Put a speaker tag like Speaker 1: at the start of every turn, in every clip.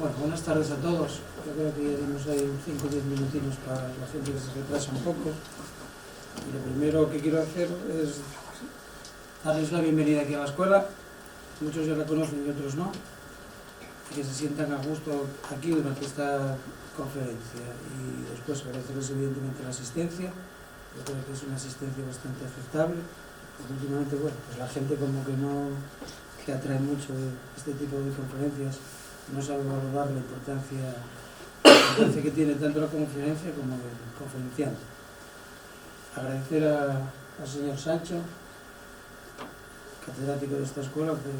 Speaker 1: Bueno, buenas tardes a todos. Yo creo que ya dimos ahí 5 o 10 minutinos para la gente que se retrasa un poco. Y lo primero que quiero hacer es darles la bienvenida aquí a la escuela. Muchos ya la conocen y otros no. Y que se sientan a gusto aquí durante esta conferencia. Y después agradecerles evidentemente la asistencia. Yo creo que es una asistencia bastante aceptable. Porque últimamente, bueno, pues la gente como que no que atrae mucho de este tipo de conferencias. No sabe valorar la importancia que tiene tanto la conferencia como el conferenciante. Agradecer al señor Sancho, catedrático de esta escuela, que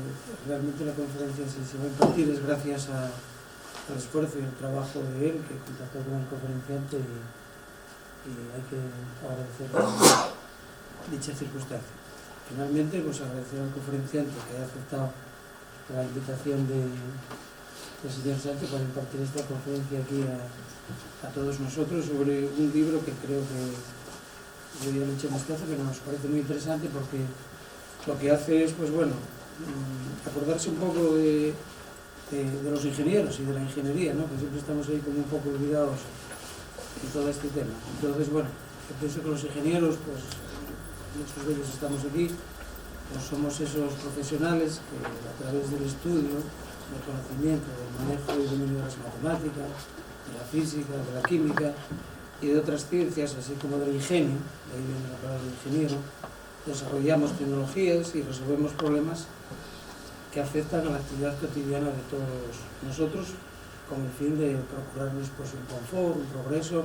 Speaker 1: realmente la conferencia si se va a impartir es gracias al esfuerzo y al trabajo de él, que contactó con el conferenciante y hay que agradecer dicha circunstancia. Finalmente, pues agradecer al conferenciante que haya aceptado la invitación del señor Sánchez para impartir esta conferencia aquí a todos nosotros sobre un libro que creo que voy a echar un vistazo, que nos parece muy interesante porque lo que hace es, pues bueno, acordarse un poco de los ingenieros y de la ingeniería, ¿no? Que siempre estamos ahí como un poco olvidados en todo este tema. Entonces, bueno, yo pienso que los ingenieros, pues muchos de ellos estamos aquí, pues somos esos profesionales que a través del estudio, del conocimiento, del manejo y dominio de las matemáticas, de la física, de la química y de otras ciencias, así como del ingenio, de ahí viene la palabra ingeniero, desarrollamos tecnologías y resolvemos problemas que afectan a la actividad cotidiana de todos nosotros con el fin de procurarnos pues, un confort, un progreso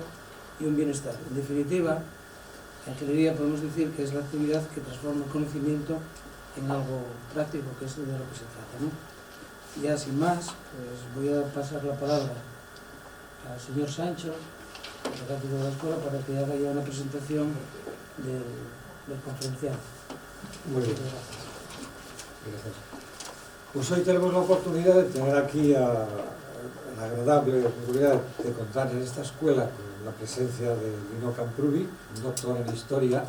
Speaker 1: y un bienestar. En definitiva, la ingeniería podemos decir que es la actividad que transforma el conocimiento en algo práctico, que es de lo que se trata, ¿no? Ya sin más, pues voy a pasar la palabra al señor Sancho, catedrático de la escuela, para que haga ya una presentación del conferenciante.
Speaker 2: Muy bien. Gracias. Pues hoy tenemos la oportunidad de tener aquí la agradable oportunidad de contar en esta escuela con la presencia de Lino Camprubi, un doctor en Historia,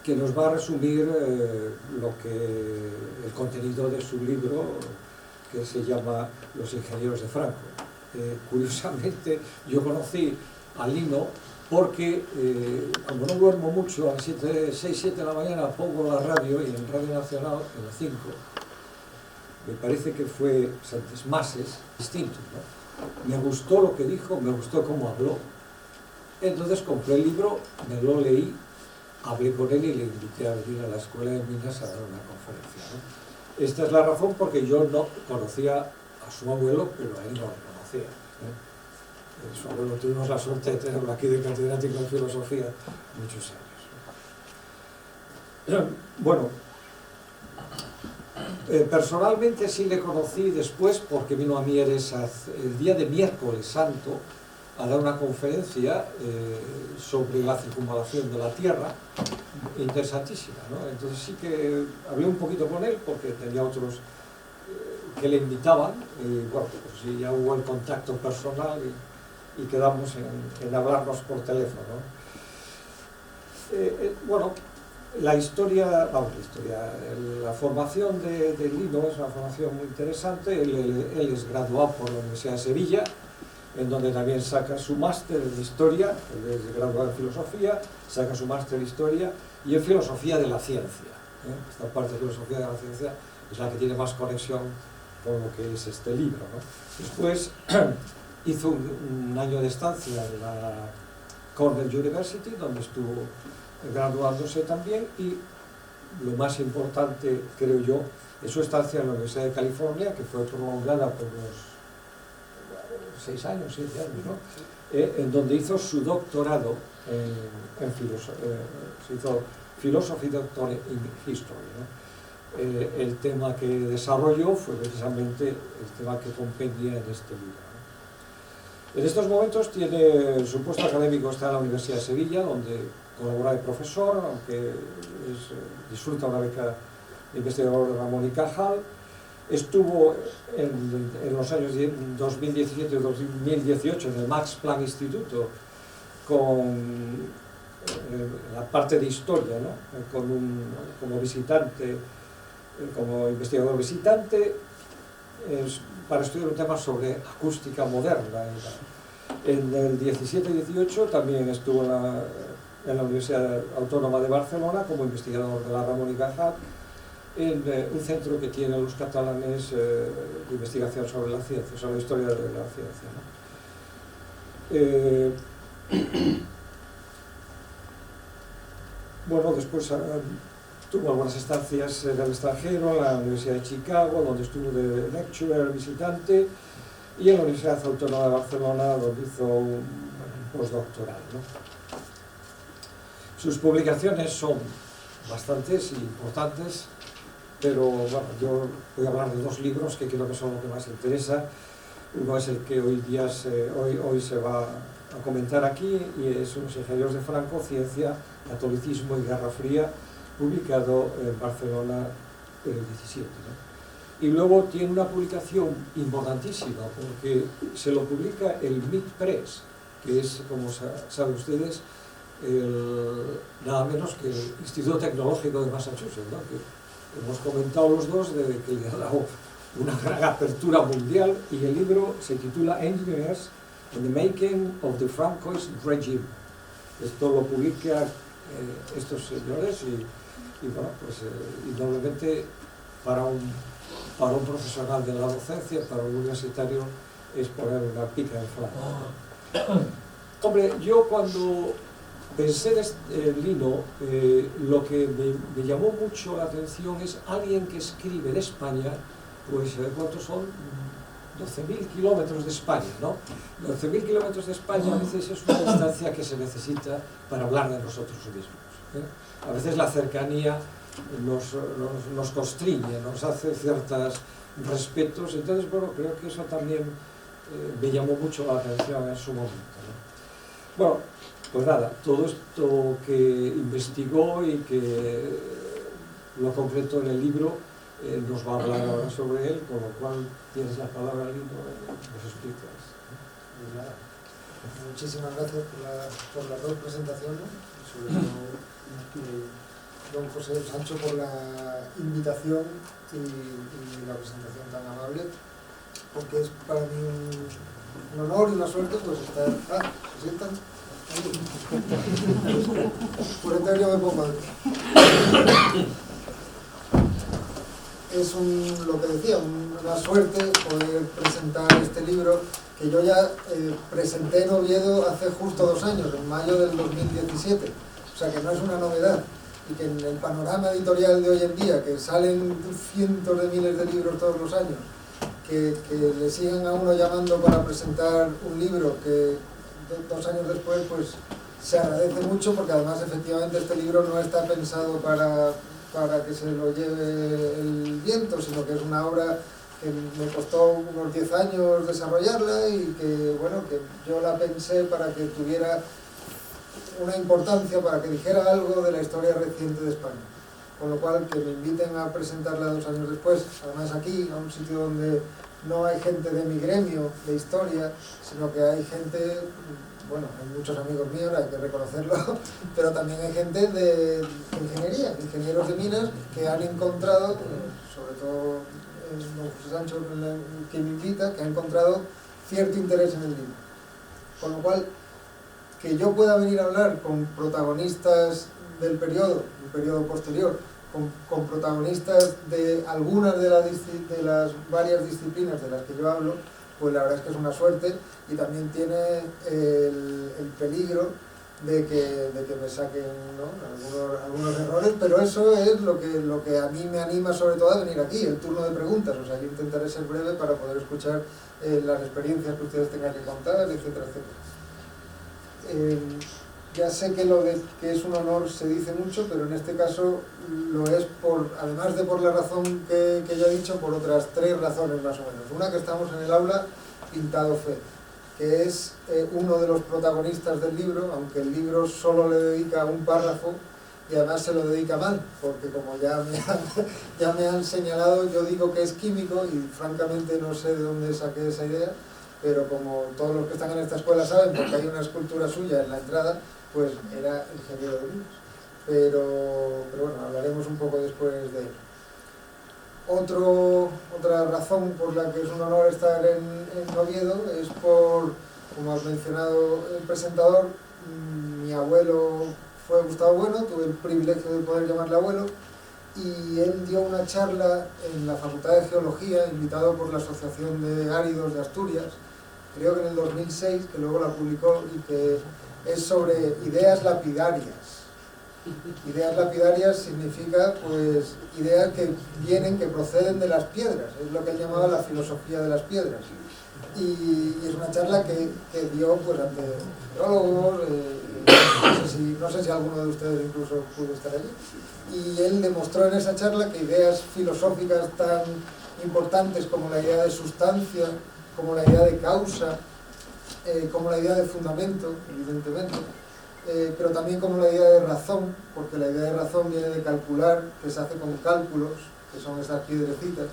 Speaker 2: que nos va a resumir el contenido de su libro, que se llama Los ingenieros de Franco. Curiosamente, yo conocí a Lino porque, como no duermo mucho, a las 6, 7 de la mañana pongo la radio, y en Radio Nacional, en la 5, me parece que fue Santes Mases, distinto, ¿no? Me gustó lo que dijo, me gustó cómo habló. Entonces compré el libro, me lo leí, hablé con él y le invité a venir a la Escuela de Minas a dar una conferencia, ¿no? Esta es la razón porque yo no conocía a su abuelo, pero a él no lo conocía, ¿eh? Su abuelo tuvimos la suerte de tenerlo aquí de catedrático en filosofía muchos años. Bueno, personalmente sí le conocí después porque vino a Mieres el día de Miércoles Santo a dar una conferencia sobre la circunvalación de la Tierra, interesantísima, ¿no? Entonces sí que hablé un poquito con él porque tenía otros que le invitaban y bueno, pues sí, ya hubo el contacto personal y quedamos en hablarnos por teléfono, ¿no? Bueno, la formación de Lino es una formación muy interesante. Él es graduado por la Universidad de Sevilla, en donde también saca su máster en Historia. Él es graduado en Filosofía, saca su máster en Historia y en Filosofía de la Ciencia, ¿eh? Esta parte de Filosofía de la Ciencia es la que tiene más conexión con lo que es este libro, ¿no? Después hizo un año de estancia en la Cornell University, donde estuvo graduándose también, y lo más importante, creo yo, es su estancia en la Universidad de California, que fue prolongada por unos 6 años, 7 años, ¿no? En donde hizo su doctorado en filosofía, se hizo Philosophy Doctor in History, ¿no? El tema que desarrolló fue precisamente el tema que compendia en este libro, ¿no? En estos momentos tiene su puesto académico, está en la Universidad de Sevilla, donde colabora de profesor, aunque disfruta una beca de investigador de Ramón y Cajal. Estuvo en los años 2017 y 2018 en el Max Planck Instituto con la parte de historia, ¿no? Como visitante, como investigador visitante. para estudiar un tema sobre acústica moderna. En el 17-18 también estuvo en la Universidad Autónoma de Barcelona como investigador de la Ramón y Cajal, en un centro que tienen los catalanes de investigación sobre la ciencia, sobre la historia de la ciencia, ¿no? Bueno, después tuvo algunas estancias en el extranjero, en la Universidad de Chicago, donde estuvo de lecturer, visitante, y en la Universidad Autónoma de Barcelona, donde hizo un postdoctoral, ¿no? Sus publicaciones son bastantes y importantes, pero bueno, yo voy a hablar de dos libros que creo que son lo que más interesa. Uno es el que hoy se va a comentar aquí, y es Unos ingenieros de Franco, Ciencia, Catolicismo y Guerra Fría, publicado en Barcelona en el 17, ¿no? Y luego tiene una publicación importantísima, porque se lo publica el MIT Press, que es, como saben ustedes, nada menos que el Instituto Tecnológico de Massachusetts, ¿no? Que hemos comentado los dos de que le ha dado una gran apertura mundial, y el libro se titula Engineers in the Making of the Francoist Regime. Esto lo publica estos señores, y bueno, pues indudablemente para un profesional de la docencia, para un universitario, es poner una pica en Franco. Hombre, yo cuando pensé en Lino, lo que me llamó mucho la atención es alguien que escribe de España, pues ¿cuántos son? 12.000 kilómetros de España, ¿no? 12.000 kilómetros de España a veces es una distancia que se necesita para hablar de nosotros mismos, ¿eh? A veces la cercanía nos constriñe, nos hace ciertos respetos. Entonces, bueno, creo que eso también me llamó mucho la atención en su momento, ¿no? Bueno, pues nada, todo esto que investigó y que lo concretó en el libro, nos va a hablar ahora sobre él, con lo cual tienes la palabra, Lino, nos explicas.
Speaker 3: Pues nada, muchísimas gracias por las dos presentaciones, sobre todo don José Sancho por la invitación y la presentación tan amable, porque es para mí un honor y una suerte pues estar... ¿se sientan? Por entonces yo me pongo es lo que decía, una suerte poder presentar este libro que yo ya presenté en Oviedo hace justo 2 años, en mayo del 2017, o sea que no es una novedad, y que en el panorama editorial de hoy en día, que salen cientos de miles de libros todos los años, que le sigan a uno llamando para presentar un libro que 2 años después, pues se agradece mucho, porque además efectivamente este libro no está pensado para que se lo lleve el viento, sino que es una obra que me costó unos 10 años desarrollarla, y que, bueno, que yo la pensé para que tuviera una importancia, para que dijera algo de la historia reciente de España. Con lo cual, que me inviten a presentarla 2 años después, además aquí, a un sitio donde no hay gente de mi gremio de historia, sino que hay gente, bueno, hay muchos amigos míos, hay que reconocerlo, pero también hay gente de ingeniería, ingenieros de minas, que han encontrado, sobre todo don José Sancho, que me invita, que ha encontrado cierto interés en el libro. Con lo cual, que yo pueda venir a hablar con protagonistas del periodo, un periodo posterior, con protagonistas de algunas de las varias disciplinas de las que yo hablo, pues la verdad es que es una suerte, y también tiene el peligro de que me saquen, ¿no?, algunos errores, pero eso es lo que a mí me anima sobre todo a venir aquí, el turno de preguntas. O sea, yo intentaré ser breve para poder escuchar las experiencias que ustedes tengan que contar, etcétera, etcétera. Ya sé que lo de que es un honor se dice mucho, pero en este caso lo es además de por la razón que ya he dicho, por otras 3 razones más o menos. Una, que estamos en el aula Pintado Fe, que es uno de los protagonistas del libro, aunque el libro solo le dedica un párrafo, y además se lo dedica mal, porque como ya me han señalado, yo digo que es químico, y francamente no sé de dónde saqué esa idea, pero como todos los que están en esta escuela saben, porque hay una escultura suya en la entrada, pues era ingeniero de minas. Pero bueno, hablaremos un poco después de ello. Otra razón por la que es un honor estar en Oviedo es por, como ha mencionado el presentador, mi abuelo fue Gustavo Bueno, tuve el privilegio de poder llamarle abuelo, y él dio una charla en la Facultad de Geología, invitado por la Asociación de Áridos de Asturias, creo que en el 2006, que luego la publicó, y que es sobre ideas lapidarias. Ideas lapidarias significa, pues, ideas que proceden de las piedras, es lo que él llamaba la filosofía de las piedras. Y es una charla que dio, pues, ante geólogos, no sé si alguno de ustedes incluso pudo estar allí, y él demostró en esa charla que ideas filosóficas tan importantes como la idea de sustancia, como la idea de causa, como la idea de fundamento, evidentemente, pero también como la idea de razón, porque la idea de razón viene de calcular, que se hace con cálculos, que son esas piedrecitas.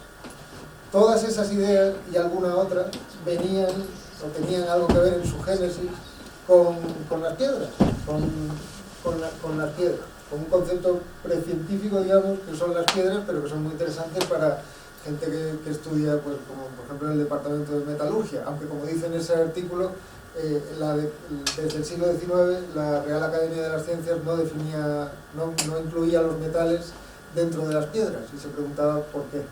Speaker 3: Todas esas ideas y alguna otra venían o tenían algo que ver en su génesis con las piedras, con las piedras, con un concepto precientífico, digamos, que son las piedras, pero que son muy interesantes para gente que estudia, pues, como por ejemplo en el departamento de metalurgia, aunque como dice en ese artículo, desde el siglo XIX la Real Academia de las Ciencias no incluía los metales dentro de las piedras, y se preguntaba por qué.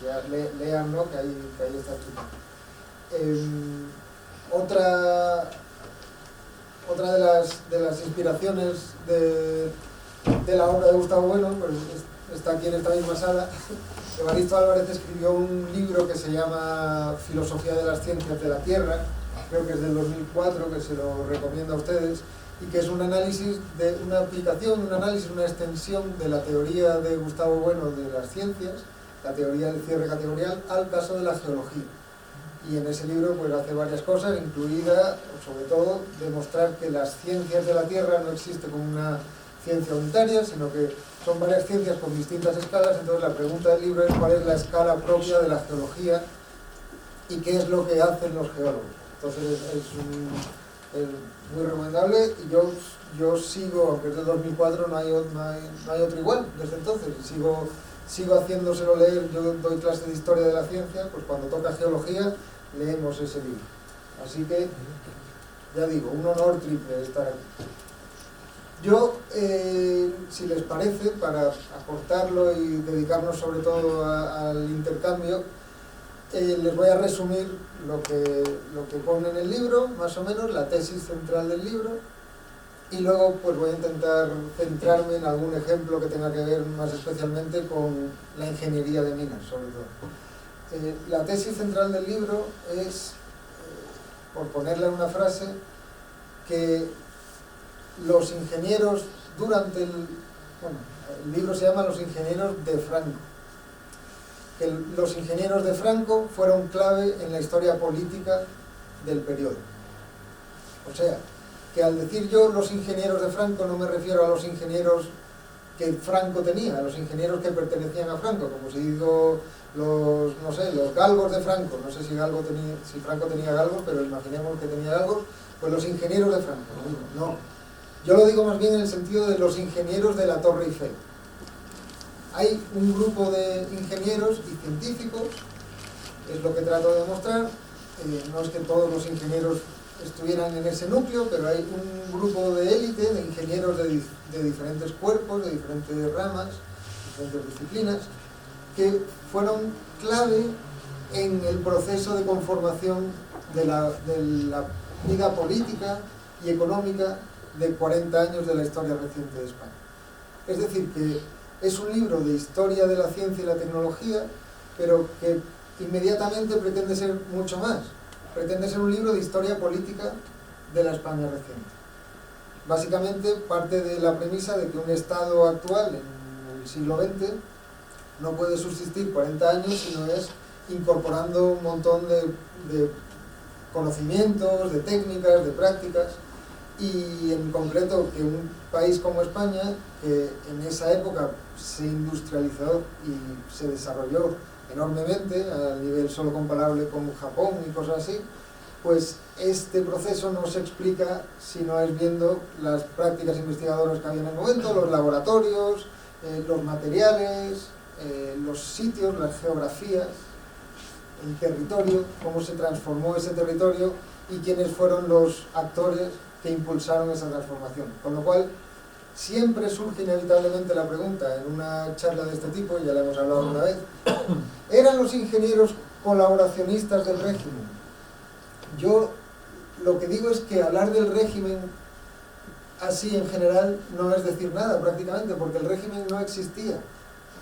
Speaker 3: Ya lean, ¿no?, que ahí está escrito. Otra de las inspiraciones de la obra de Gustavo Bueno, pues está aquí en esta misma sala. Evaristo Álvarez escribió un libro que se llama Filosofía de las Ciencias de la Tierra, creo que es del 2004, que se lo recomiendo a ustedes, y que es un análisis de una aplicación, una extensión de la teoría de Gustavo Bueno de las ciencias, la teoría del cierre categorial, al caso de la geología. Y en ese libro, pues, hace varias cosas, incluida, sobre todo, demostrar que las ciencias de la Tierra no existen como una ciencia unitaria, sino que son varias ciencias con distintas escalas. Entonces la pregunta del libro es cuál es la escala propia de la geología y qué es lo que hacen los geólogos. Entonces es muy recomendable, y yo sigo, aunque es del 2004, no hay otro igual desde entonces, sigo haciéndoselo leer. Yo doy clase de historia de la ciencia, pues cuando toca geología leemos ese libro. Así que, ya digo, un honor triple estar aquí. Yo, si les parece, para acortarlo y dedicarnos sobre todo al intercambio, les voy a resumir lo que pone en el libro, más o menos, la tesis central del libro, y luego pues voy a intentar centrarme en algún ejemplo que tenga que ver más especialmente con la ingeniería de minas, sobre todo. La tesis central del libro es, por ponerla en una frase, que los ingenieros el libro se llama Los ingenieros de Franco, que los ingenieros de Franco fueron clave en la historia política del periodo. O sea, que al decir yo los ingenieros de Franco no me refiero a los ingenieros que Franco tenía, a los ingenieros que pertenecían a Franco, como si digo los galgos de Franco, no sé si Franco tenía galgos, pero imaginemos que tenía galgos, pues los ingenieros de Franco, no. Yo lo digo más bien en el sentido de los ingenieros de la Torre Eiffel. Hay un grupo de ingenieros y científicos, es lo que trato de demostrar, no es que todos los ingenieros estuvieran en ese núcleo, pero hay un grupo de élite de ingenieros de diferentes cuerpos, de diferentes ramas, diferentes disciplinas, que fueron clave en el proceso de conformación de la vida política y económica de 40 años de la historia reciente de España. Es decir, que es un libro de historia de la ciencia y la tecnología, pero que inmediatamente pretende ser mucho más. Pretende ser un libro de historia política de la España reciente. Básicamente parte de la premisa de que un Estado actual en el siglo XX no puede subsistir 40 años si no es incorporando un montón de conocimientos, de técnicas, de prácticas, y en concreto que un país como España, que en esa época se industrializó y se desarrolló enormemente, a nivel solo comparable con Japón y cosas así, pues este proceso no se explica si no es viendo las prácticas investigadoras que había en el momento, los laboratorios, los materiales, los sitios, las geografías, el territorio, cómo se transformó ese territorio y quiénes fueron los actores que impulsaron esa transformación. Con lo cual, siempre surge inevitablemente la pregunta, en una charla de este tipo, ya la hemos hablado una vez, ¿eran los ingenieros colaboracionistas del régimen? Yo lo que digo es que hablar del régimen así en general no es decir nada prácticamente, porque el régimen no existía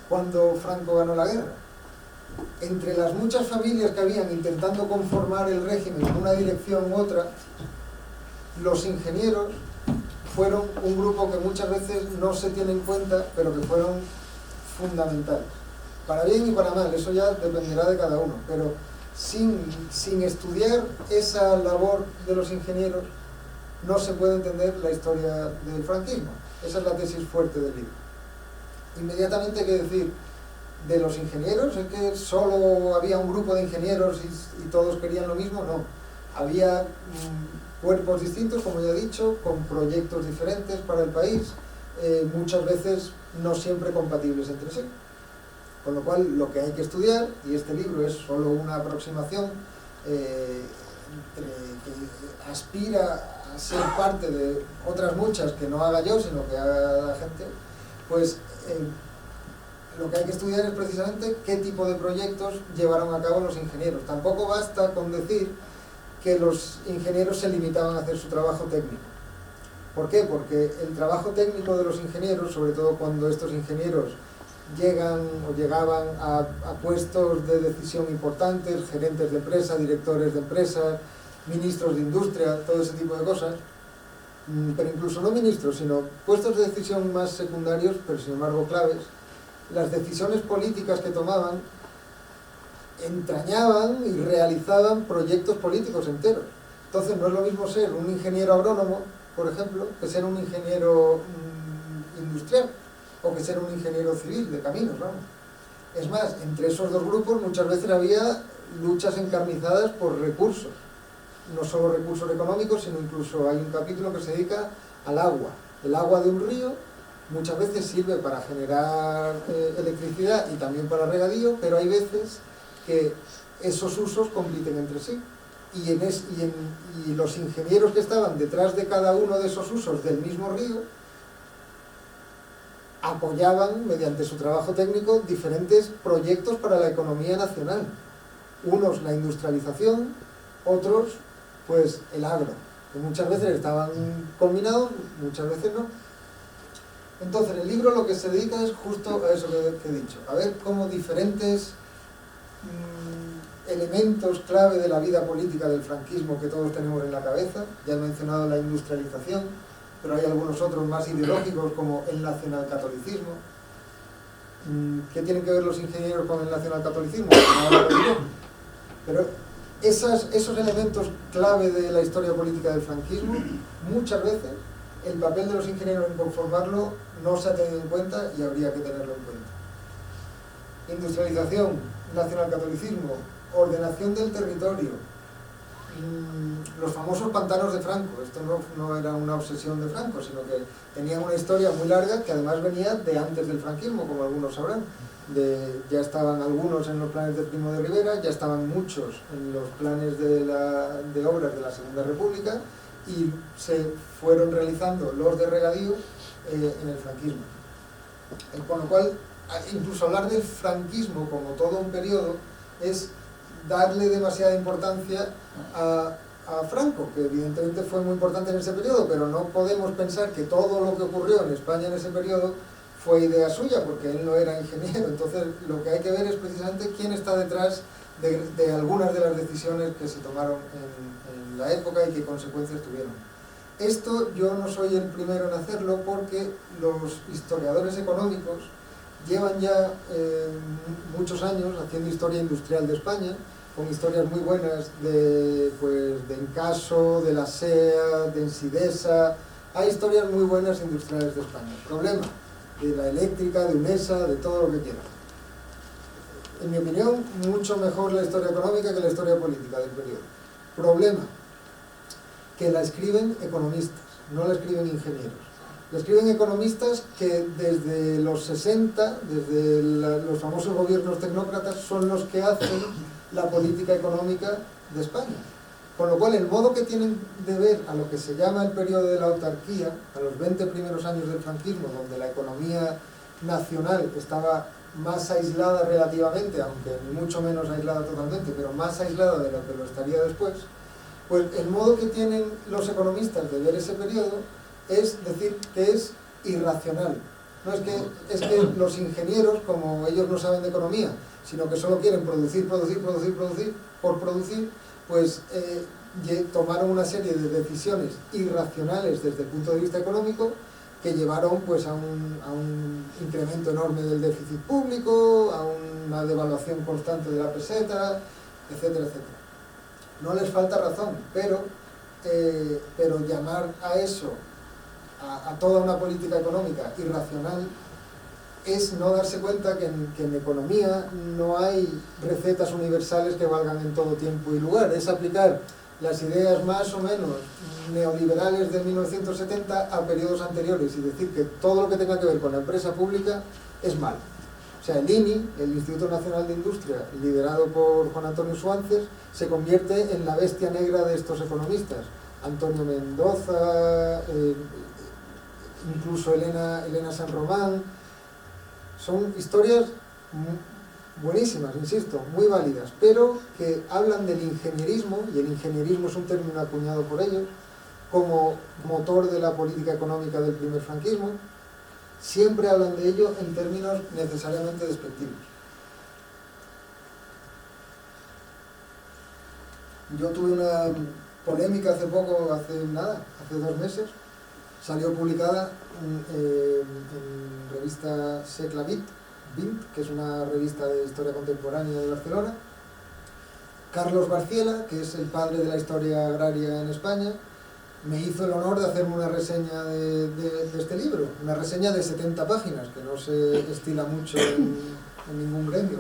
Speaker 3: cuando Franco ganó la guerra. Entre las muchas familias que habían intentando conformar el régimen en una dirección u otra, los ingenieros fueron un grupo que muchas veces no se tiene en cuenta, pero que fueron fundamentales. Para bien y para mal, eso ya dependerá de cada uno, pero sin estudiar esa labor de los ingenieros no se puede entender la historia del franquismo. Esa es la tesis fuerte del libro. Inmediatamente hay que decir, de los ingenieros, ¿es que solo había un grupo de ingenieros y todos querían lo mismo? No. Había cuerpos distintos, como ya he dicho, con proyectos diferentes para el país, muchas veces no siempre compatibles entre sí. Con lo cual, lo que hay que estudiar, y este libro es solo una aproximación que aspira a ser parte de otras muchas que no haga yo, sino que haga la gente, pues lo que hay que estudiar es precisamente qué tipo de proyectos llevaron a cabo los ingenieros. Tampoco basta con decir que los ingenieros se limitaban a hacer su trabajo técnico. ¿Por qué? Porque el trabajo técnico de los ingenieros, sobre todo cuando estos ingenieros llegan o llegaban a puestos de decisión importantes, gerentes de empresa, directores de empresas, ministros de industria, todo ese tipo de cosas, pero incluso no ministros, sino puestos de decisión más secundarios, pero sin embargo claves, las decisiones políticas que tomaban entrañaban y realizaban proyectos políticos enteros. Entonces no es lo mismo ser un ingeniero agrónomo, por ejemplo, que ser un ingeniero industrial, o que ser un ingeniero civil de caminos, vamos. Es más, entre esos dos grupos muchas veces había luchas encarnizadas por recursos, no solo recursos económicos, sino incluso hay un capítulo que se dedica al agua. El agua de un río muchas veces sirve para generar electricidad y también para regadío, pero hay veces que esos usos compiten entre sí. Y los ingenieros que estaban detrás de cada uno de esos usos del mismo río apoyaban, mediante su trabajo técnico, diferentes proyectos para la economía nacional. Unos la industrialización, otros pues el agro, que muchas veces estaban combinados, muchas veces no. Entonces el libro lo que se dedica es justo a eso que he dicho, a ver cómo diferentes elementos clave de la vida política del franquismo que todos tenemos en la cabeza, ya he mencionado la industrialización, pero hay algunos otros más ideológicos como el nacionalcatolicismo. ¿Qué tienen que ver los ingenieros con el nacionalcatolicismo? Pero esos elementos clave de la historia política del franquismo, muchas veces el papel de los ingenieros en conformarlo no se ha tenido en cuenta y habría que tenerlo en cuenta. Industrialización, nacionalcatolicismo, ordenación del territorio, los famosos pantanos de Franco. Esto no era una obsesión de Franco, sino que tenían una historia muy larga que además venía de antes del franquismo, como algunos sabrán. Ya estaban algunos en los planes de Primo de Rivera, ya estaban muchos en los planes de obras de la Segunda República y se fueron realizando los de regadío en el franquismo. Con lo cual, incluso hablar del franquismo como todo un periodo es darle demasiada importancia a Franco, que evidentemente fue muy importante en ese periodo, pero no podemos pensar que todo lo que ocurrió en España en ese periodo fue idea suya, porque él no era ingeniero. Entonces lo que hay que ver es precisamente quién está detrás de algunas de las decisiones que se tomaron en la época y qué consecuencias tuvieron. Esto yo no soy el primero en hacerlo, porque los historiadores económicos llevan ya muchos años haciendo historia industrial de España, con historias muy buenas de Encaso, de la SEA, de Ensidesa. Hay historias muy buenas industriales de España. Problema, de la eléctrica, de UNESA, de todo lo que quieran. En mi opinión, mucho mejor la historia económica que la historia política del periodo. Problema, que la escriben economistas, no la escriben ingenieros. Le escriben economistas que desde los 60, desde los famosos gobiernos tecnócratas, son los que hacen la política económica de España. Con lo cual, el modo que tienen de ver a lo que se llama el periodo de la autarquía, a los 20 primeros años del franquismo, donde la economía nacional estaba más aislada relativamente, aunque mucho menos aislada totalmente, pero más aislada de lo que lo estaría después, pues el modo que tienen los economistas de ver ese periodo es decir que es irracional. No es que los ingenieros, como ellos no saben de economía, sino que solo quieren producir por producir, pues tomaron una serie de decisiones irracionales desde el punto de vista económico que llevaron pues a un incremento enorme del déficit público, a una devaluación constante de la peseta, etcétera, etcétera. No les falta razón, pero llamar a eso, a toda una política económica irracional, es no darse cuenta que en economía no hay recetas universales que valgan en todo tiempo y lugar. Es aplicar las ideas más o menos neoliberales de 1970 a periodos anteriores y decir que todo lo que tenga que ver con la empresa pública es malo. O sea, el INI, el Instituto Nacional de Industria, liderado por Juan Antonio Suárez, se convierte en la bestia negra de estos economistas. Antonio Mendoza, incluso Elena San Román. Son historias buenísimas, insisto, muy válidas, pero que hablan del ingenierismo, y el ingenierismo es un término acuñado por ellos, como motor de la política económica del primer franquismo. Siempre hablan de ello en términos necesariamente despectivos. Yo tuve una polémica hace poco, hace 2 meses, salió publicada en revista Segle XX, que es una revista de historia contemporánea de Barcelona. Carlos Barciela, que es el padre de la historia agraria en España, me hizo el honor de hacerme una reseña de este libro, una reseña de 70 páginas, que no se estila mucho en ningún gremio.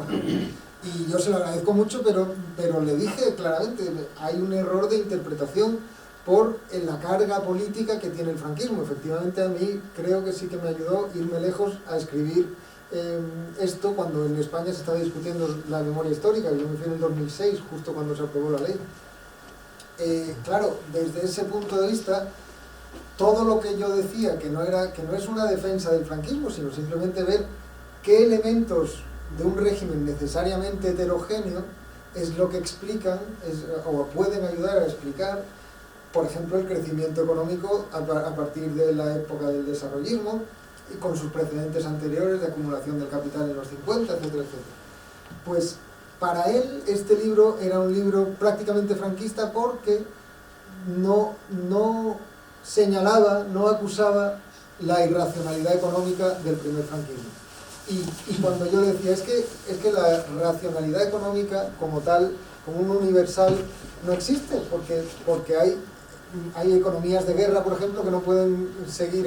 Speaker 3: Y yo se lo agradezco mucho, pero le dije claramente, hay un error de interpretación por la carga política que tiene el franquismo. Efectivamente, a mí creo que sí que me ayudó irme lejos a escribir esto cuando en España se estaba discutiendo la memoria histórica. Yo me fui en el 2006, justo cuando se aprobó la ley. Claro, desde ese punto de vista, todo lo que yo decía, que no es una defensa del franquismo, sino simplemente ver qué elementos de un régimen necesariamente heterogéneo es lo que explican, o pueden ayudar a explicar, por ejemplo, el crecimiento económico a partir de la época del desarrollismo y con sus precedentes anteriores de acumulación del capital en los 50, etcétera, etcétera. Pues para él este libro era un libro prácticamente franquista porque no señalaba, no acusaba la irracionalidad económica del primer franquismo. Y cuando yo le decía, es que la racionalidad económica como tal, como un universal, no existe, porque hay economías de guerra, por ejemplo, que no pueden seguir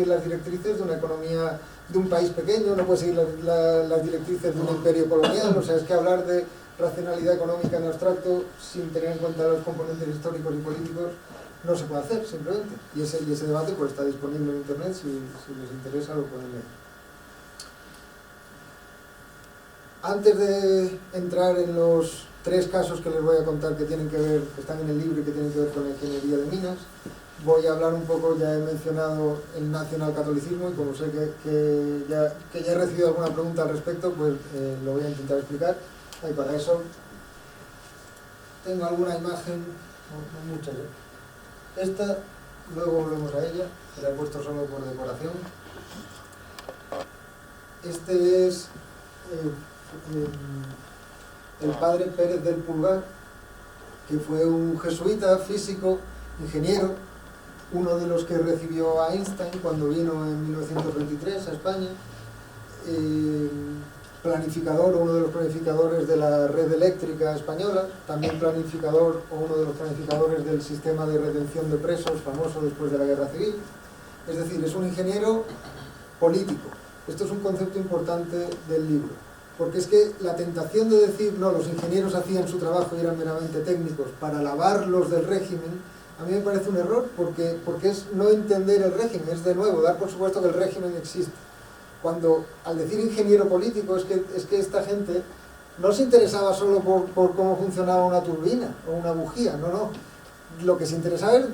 Speaker 3: las directrices de una economía de un país pequeño, no pueden seguir las directrices de un imperio colonial. O sea, es que hablar de racionalidad económica en abstracto sin tener en cuenta los componentes históricos y políticos no se puede hacer, simplemente. Y ese debate pues está disponible en internet, si les interesa lo pueden leer. Antes de entrar en los 3 casos que les voy a contar que están en el libro y que tienen que ver con la ingeniería de minas, voy a hablar un poco, ya he mencionado el nacionalcatolicismo, y como sé que ya he recibido alguna pregunta al respecto, pues lo voy a intentar explicar. Y para eso tengo alguna imagen, no muchas, esta, luego volvemos a ella, que la he puesto solo por decoración. Este es el padre Pérez del Pulgar, que fue un jesuita, físico, ingeniero, uno de los que recibió a Einstein cuando vino en 1923 a España, planificador, uno de los planificadores de la red eléctrica española, también planificador o uno de los planificadores del sistema de retención de presos famoso después de la Guerra Civil. Es decir, es un ingeniero político. Esto es un concepto importante del libro, porque es que la tentación de decir, no, los ingenieros hacían su trabajo y eran meramente técnicos, para lavarlos del régimen, a mí me parece un error porque es no entender el régimen, es de nuevo dar por supuesto que el régimen existe. Cuando al decir ingeniero político es que esta gente no se interesaba solo por cómo funcionaba una turbina o una bujía, no. Lo que se interesaba es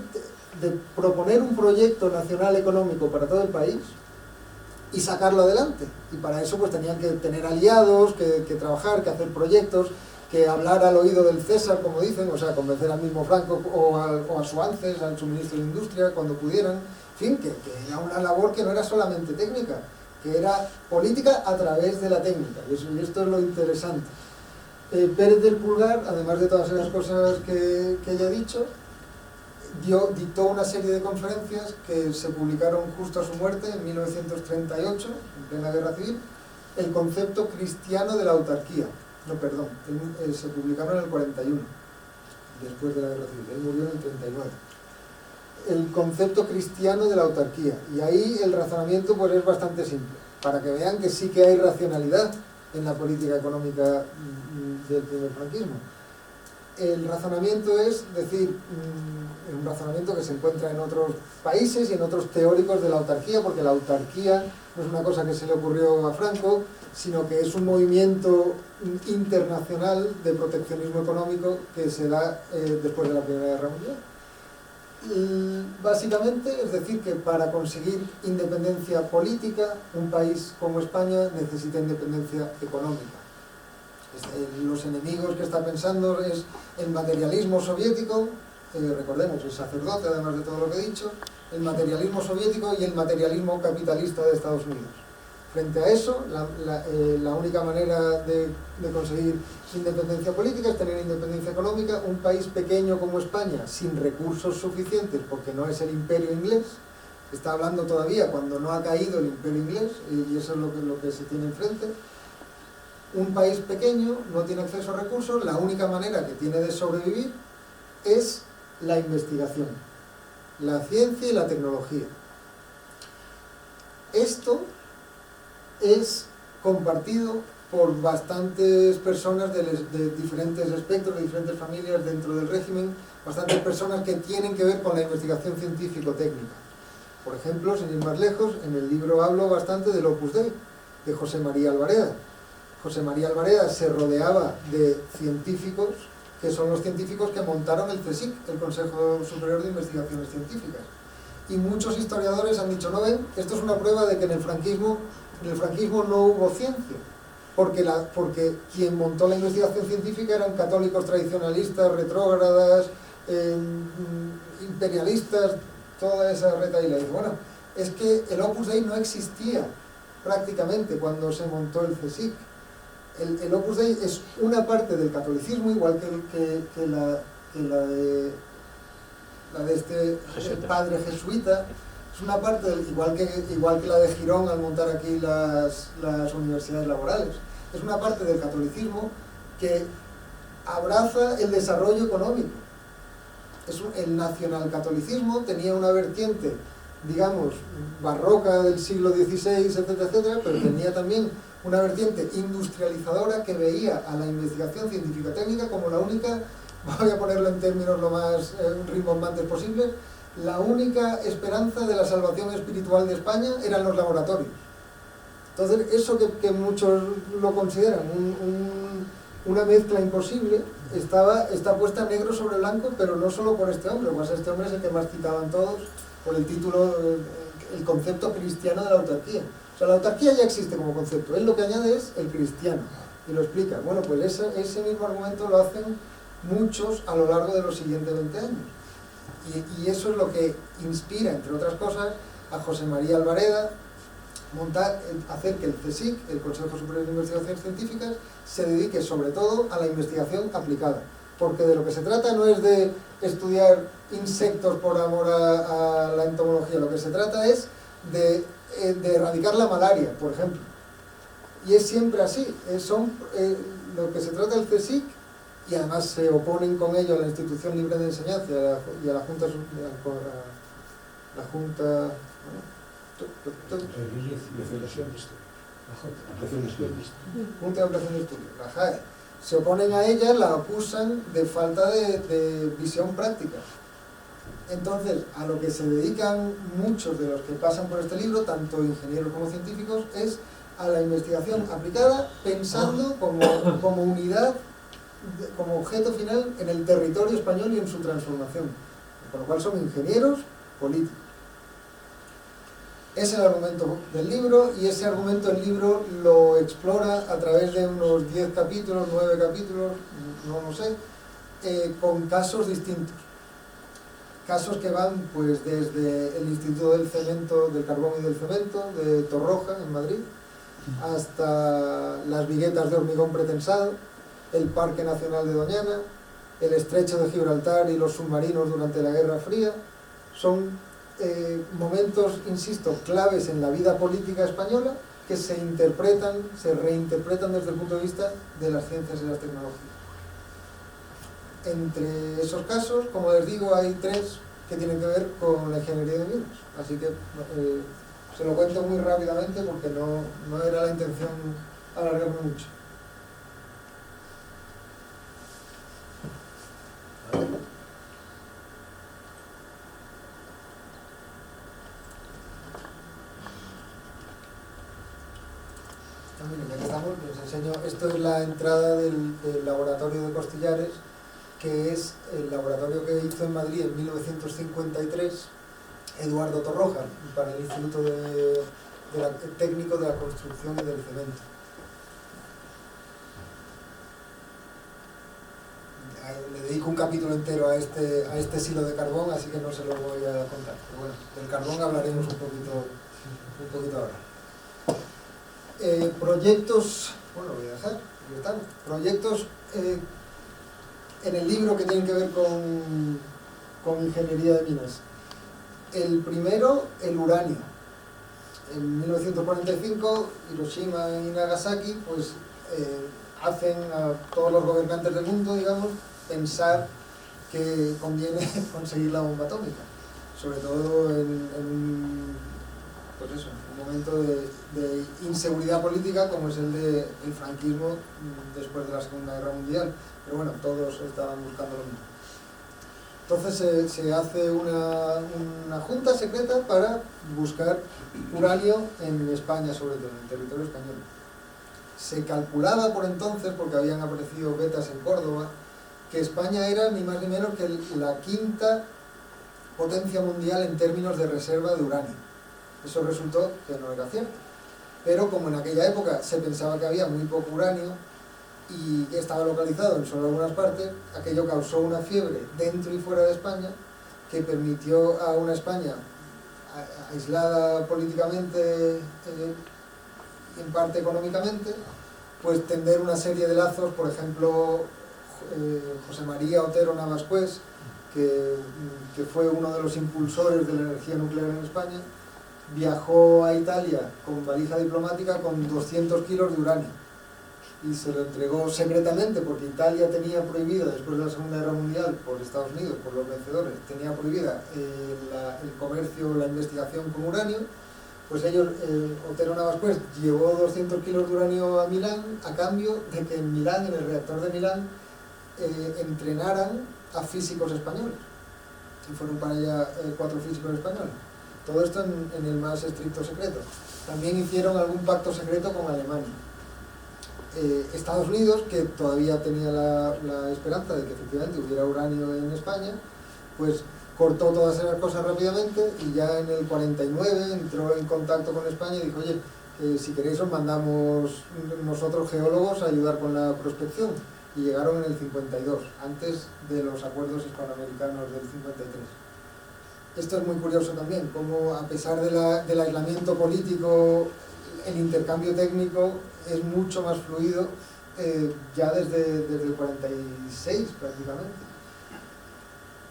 Speaker 3: de proponer un proyecto nacional económico para todo el país y sacarlo adelante. Y para eso pues tenían que tener aliados, que trabajar, que hacer proyectos, que hablar al oído del César, como dicen, o sea, convencer al mismo Franco o a Suances, al suministro de Industria, cuando pudieran. En fin, que era una labor que no era solamente técnica, que era política a través de la técnica. Y esto es lo interesante. Pérez del Pulgar, además de todas esas cosas que ya he dicho, dictó una serie de conferencias que se publicaron justo a su muerte en 1938, en plena guerra civil, el concepto cristiano de la autarquía. No, perdón, se publicaron en el 41, después de la guerra civil, él murió en el 39. El concepto cristiano de la autarquía, y ahí el razonamiento pues es bastante simple, para que vean que sí que hay racionalidad en la política económica del primer franquismo. El razonamiento es decir, un razonamiento que se encuentra en otros países y en otros teóricos de la autarquía, porque la autarquía no es una cosa que se le ocurrió a Franco, sino que es un movimiento internacional de proteccionismo económico que se da después de la Primera Guerra Mundial. Básicamente, es decir, que para conseguir independencia política, un país como España necesita independencia económica. Los enemigos que está pensando es el materialismo soviético, recordemos, el sacerdote, además de todo lo que he dicho, el materialismo soviético y el materialismo capitalista de Estados Unidos. Frente a eso, la única manera de conseguir independencia política es tener independencia económica. Un país pequeño como España, sin recursos suficientes, porque no es el imperio inglés, está hablando todavía cuando no ha caído el imperio inglés, y eso es lo que se tiene enfrente. Un país pequeño no tiene acceso a recursos, la única manera que tiene de sobrevivir es la investigación, la ciencia y la tecnología. Esto es compartido por bastantes personas de diferentes espectros, de diferentes familias dentro del régimen, bastantes personas que tienen que ver con la investigación científico-técnica. Por ejemplo, sin ir más lejos, en el libro hablo bastante del Opus Dei, de José María Albareda. José María Albareda se rodeaba de científicos, que son los científicos que montaron el CSIC, el Consejo Superior de Investigaciones Científicas. Y muchos historiadores han dicho, no ven, esto es una prueba de que en el franquismo no hubo ciencia, porque quien montó la investigación científica eran católicos tradicionalistas, retrógradas, imperialistas, toda esa retahíla. Y bueno, es que el Opus Dei no existía prácticamente cuando se montó el CSIC. El Opus Dei es una parte del catolicismo, igual que la de este padre jesuita. Es una parte, igual que la de Girón al montar aquí las universidades laborales. Es una parte del catolicismo que abraza el desarrollo económico. El nacionalcatolicismo tenía una vertiente, digamos, barroca del siglo XVI, etcétera, etcétera, pero tenía también una vertiente industrializadora que veía a la investigación científica-técnica como la única, voy a ponerlo en términos lo más rimbombantes posible, la única esperanza de la salvación espiritual de España eran los laboratorios. Entonces, eso que muchos lo consideran una mezcla imposible, está puesta negro sobre blanco, pero no solo por este hombre, pues este hombre es el que más citaban todos, por el título, el concepto cristiano de la autarquía. O sea, la autarquía ya existe como concepto, él lo que añade es el cristiano, y lo explica. Bueno, pues ese mismo argumento lo hacen muchos a lo largo de los siguientes 20 años. Y eso es lo que inspira, entre otras cosas, a José María Albareda hacer que el CSIC, el Consejo Superior de Investigaciones Científicas, se dedique sobre todo a la investigación aplicada. Porque de lo que se trata no es de estudiar insectos por amor a la entomología, lo que se trata es de erradicar la malaria, por ejemplo. Y es siempre así, lo que se trata del CSIC, y además se oponen con ello a la Institución Libre de Enseñanza y a la Junta de Ampliación de Estudios, la JAE. Se oponen a ella, la acusan de falta de visión práctica. Entonces, a lo que se dedican muchos de los que pasan por este libro, tanto ingenieros como científicos, es a la investigación aplicada pensando como unidad, como objeto final en el territorio español y en su transformación. Con lo cual son ingenieros políticos. Es el argumento del libro, y ese argumento el libro lo explora a través de unos 10 capítulos, 9 capítulos, no lo sé, con casos distintos. Casos que van pues desde el Instituto del Cemento, del Carbón y del Cemento, de Torroja, en Madrid, hasta las viguetas de hormigón pretensado, el Parque Nacional de Doñana, el Estrecho de Gibraltar y los submarinos durante la Guerra Fría. Son momentos, insisto, claves en la vida política española que se interpretan, se reinterpretan desde el punto de vista de las ciencias y las tecnologías. Entre esos casos, como les digo, hay 3 que tienen que ver con la ingeniería de minas. Así que se lo cuento muy rápidamente porque no era la intención alargarme mucho. Ya que estamos, les enseño. Esto es la entrada del laboratorio de Costillares, que es el laboratorio que hizo en Madrid en 1953 Eduardo Torroja para el Instituto Técnico de la Construcción y del Cemento. Le dedico un capítulo entero a este silo de carbón, así que no se lo voy a contar. Pero bueno, del carbón hablaremos un poquito ahora. Proyectos, bueno, voy a dejar, aquí están, proyectos en el libro que tienen que ver con ingeniería de minas. El primero, el uranio. En 1945, Hiroshima y Nagasaki pues hacen a todos los gobernantes del mundo, digamos, pensar que conviene conseguir la bomba atómica, sobre todo en pues eso, un momento de inseguridad política como es el del franquismo después de la Segunda Guerra Mundial. Pero bueno, todos estaban buscando lo mismo. Entonces se hace una junta secreta para buscar uranio en España, sobre todo en el territorio español. Se calculaba por entonces, porque habían aparecido vetas en Córdoba, que España era ni más ni menos que la 5ª potencia mundial en términos de reserva de uranio. Eso resultó que no era cierto. Pero como en aquella época se pensaba que había muy poco uranio y que estaba localizado en solo algunas partes, aquello causó una fiebre dentro y fuera de España que permitió a una España aislada políticamente, en parte económicamente, pues tender una serie de lazos. Por ejemplo, José María Otero Navascués, que fue uno de los impulsores de la energía nuclear en España, viajó a Italia con valija diplomática con 200 kilos de uranio y se lo entregó secretamente, porque Italia tenía prohibida, después de la Segunda Guerra Mundial, por Estados Unidos, por los vencedores, tenía prohibida el comercio, la investigación con uranio. Pues ellos, Otero Navascués llevó 200 kilos de uranio a Milán a cambio de que en Milán, en el reactor de Milán, entrenaran a físicos españoles, y fueron para allá 4 físicos españoles. Todo esto en el más estricto secreto. También hicieron algún pacto secreto con Alemania. Estados Unidos, que todavía tenía la esperanza de que efectivamente hubiera uranio en España, pues cortó todas esas cosas rápidamente y ya en el 49 entró en contacto con España y dijo: oye, si queréis os mandamos nosotros geólogos a ayudar con la prospección. Y llegaron en el 52, antes de los acuerdos hispanoamericanos del 53. Esto es muy curioso también, como a pesar del aislamiento político, el intercambio técnico es mucho más fluido ya desde el 46 prácticamente.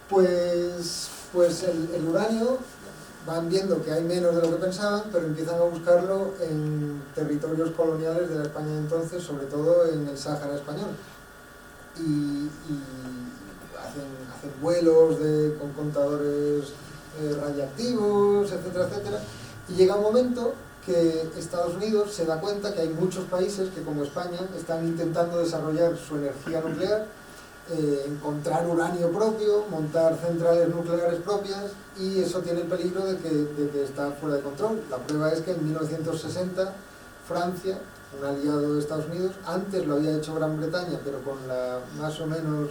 Speaker 3: Pues el uranio, van viendo que hay menos de lo que pensaban, pero empiezan a buscarlo en territorios coloniales de la España de entonces, sobre todo en el Sáhara español. Y hacen vuelos con contadores radiactivos, etcétera, etcétera. Y llega un momento que Estados Unidos se da cuenta que hay muchos países que, como España, están intentando desarrollar su energía nuclear encontrar uranio propio, montar centrales nucleares propias, y eso tiene el peligro de que está fuera de control. La prueba es que en 1960 Francia, un aliado de Estados Unidos, antes lo había hecho Gran Bretaña, pero con la más o menos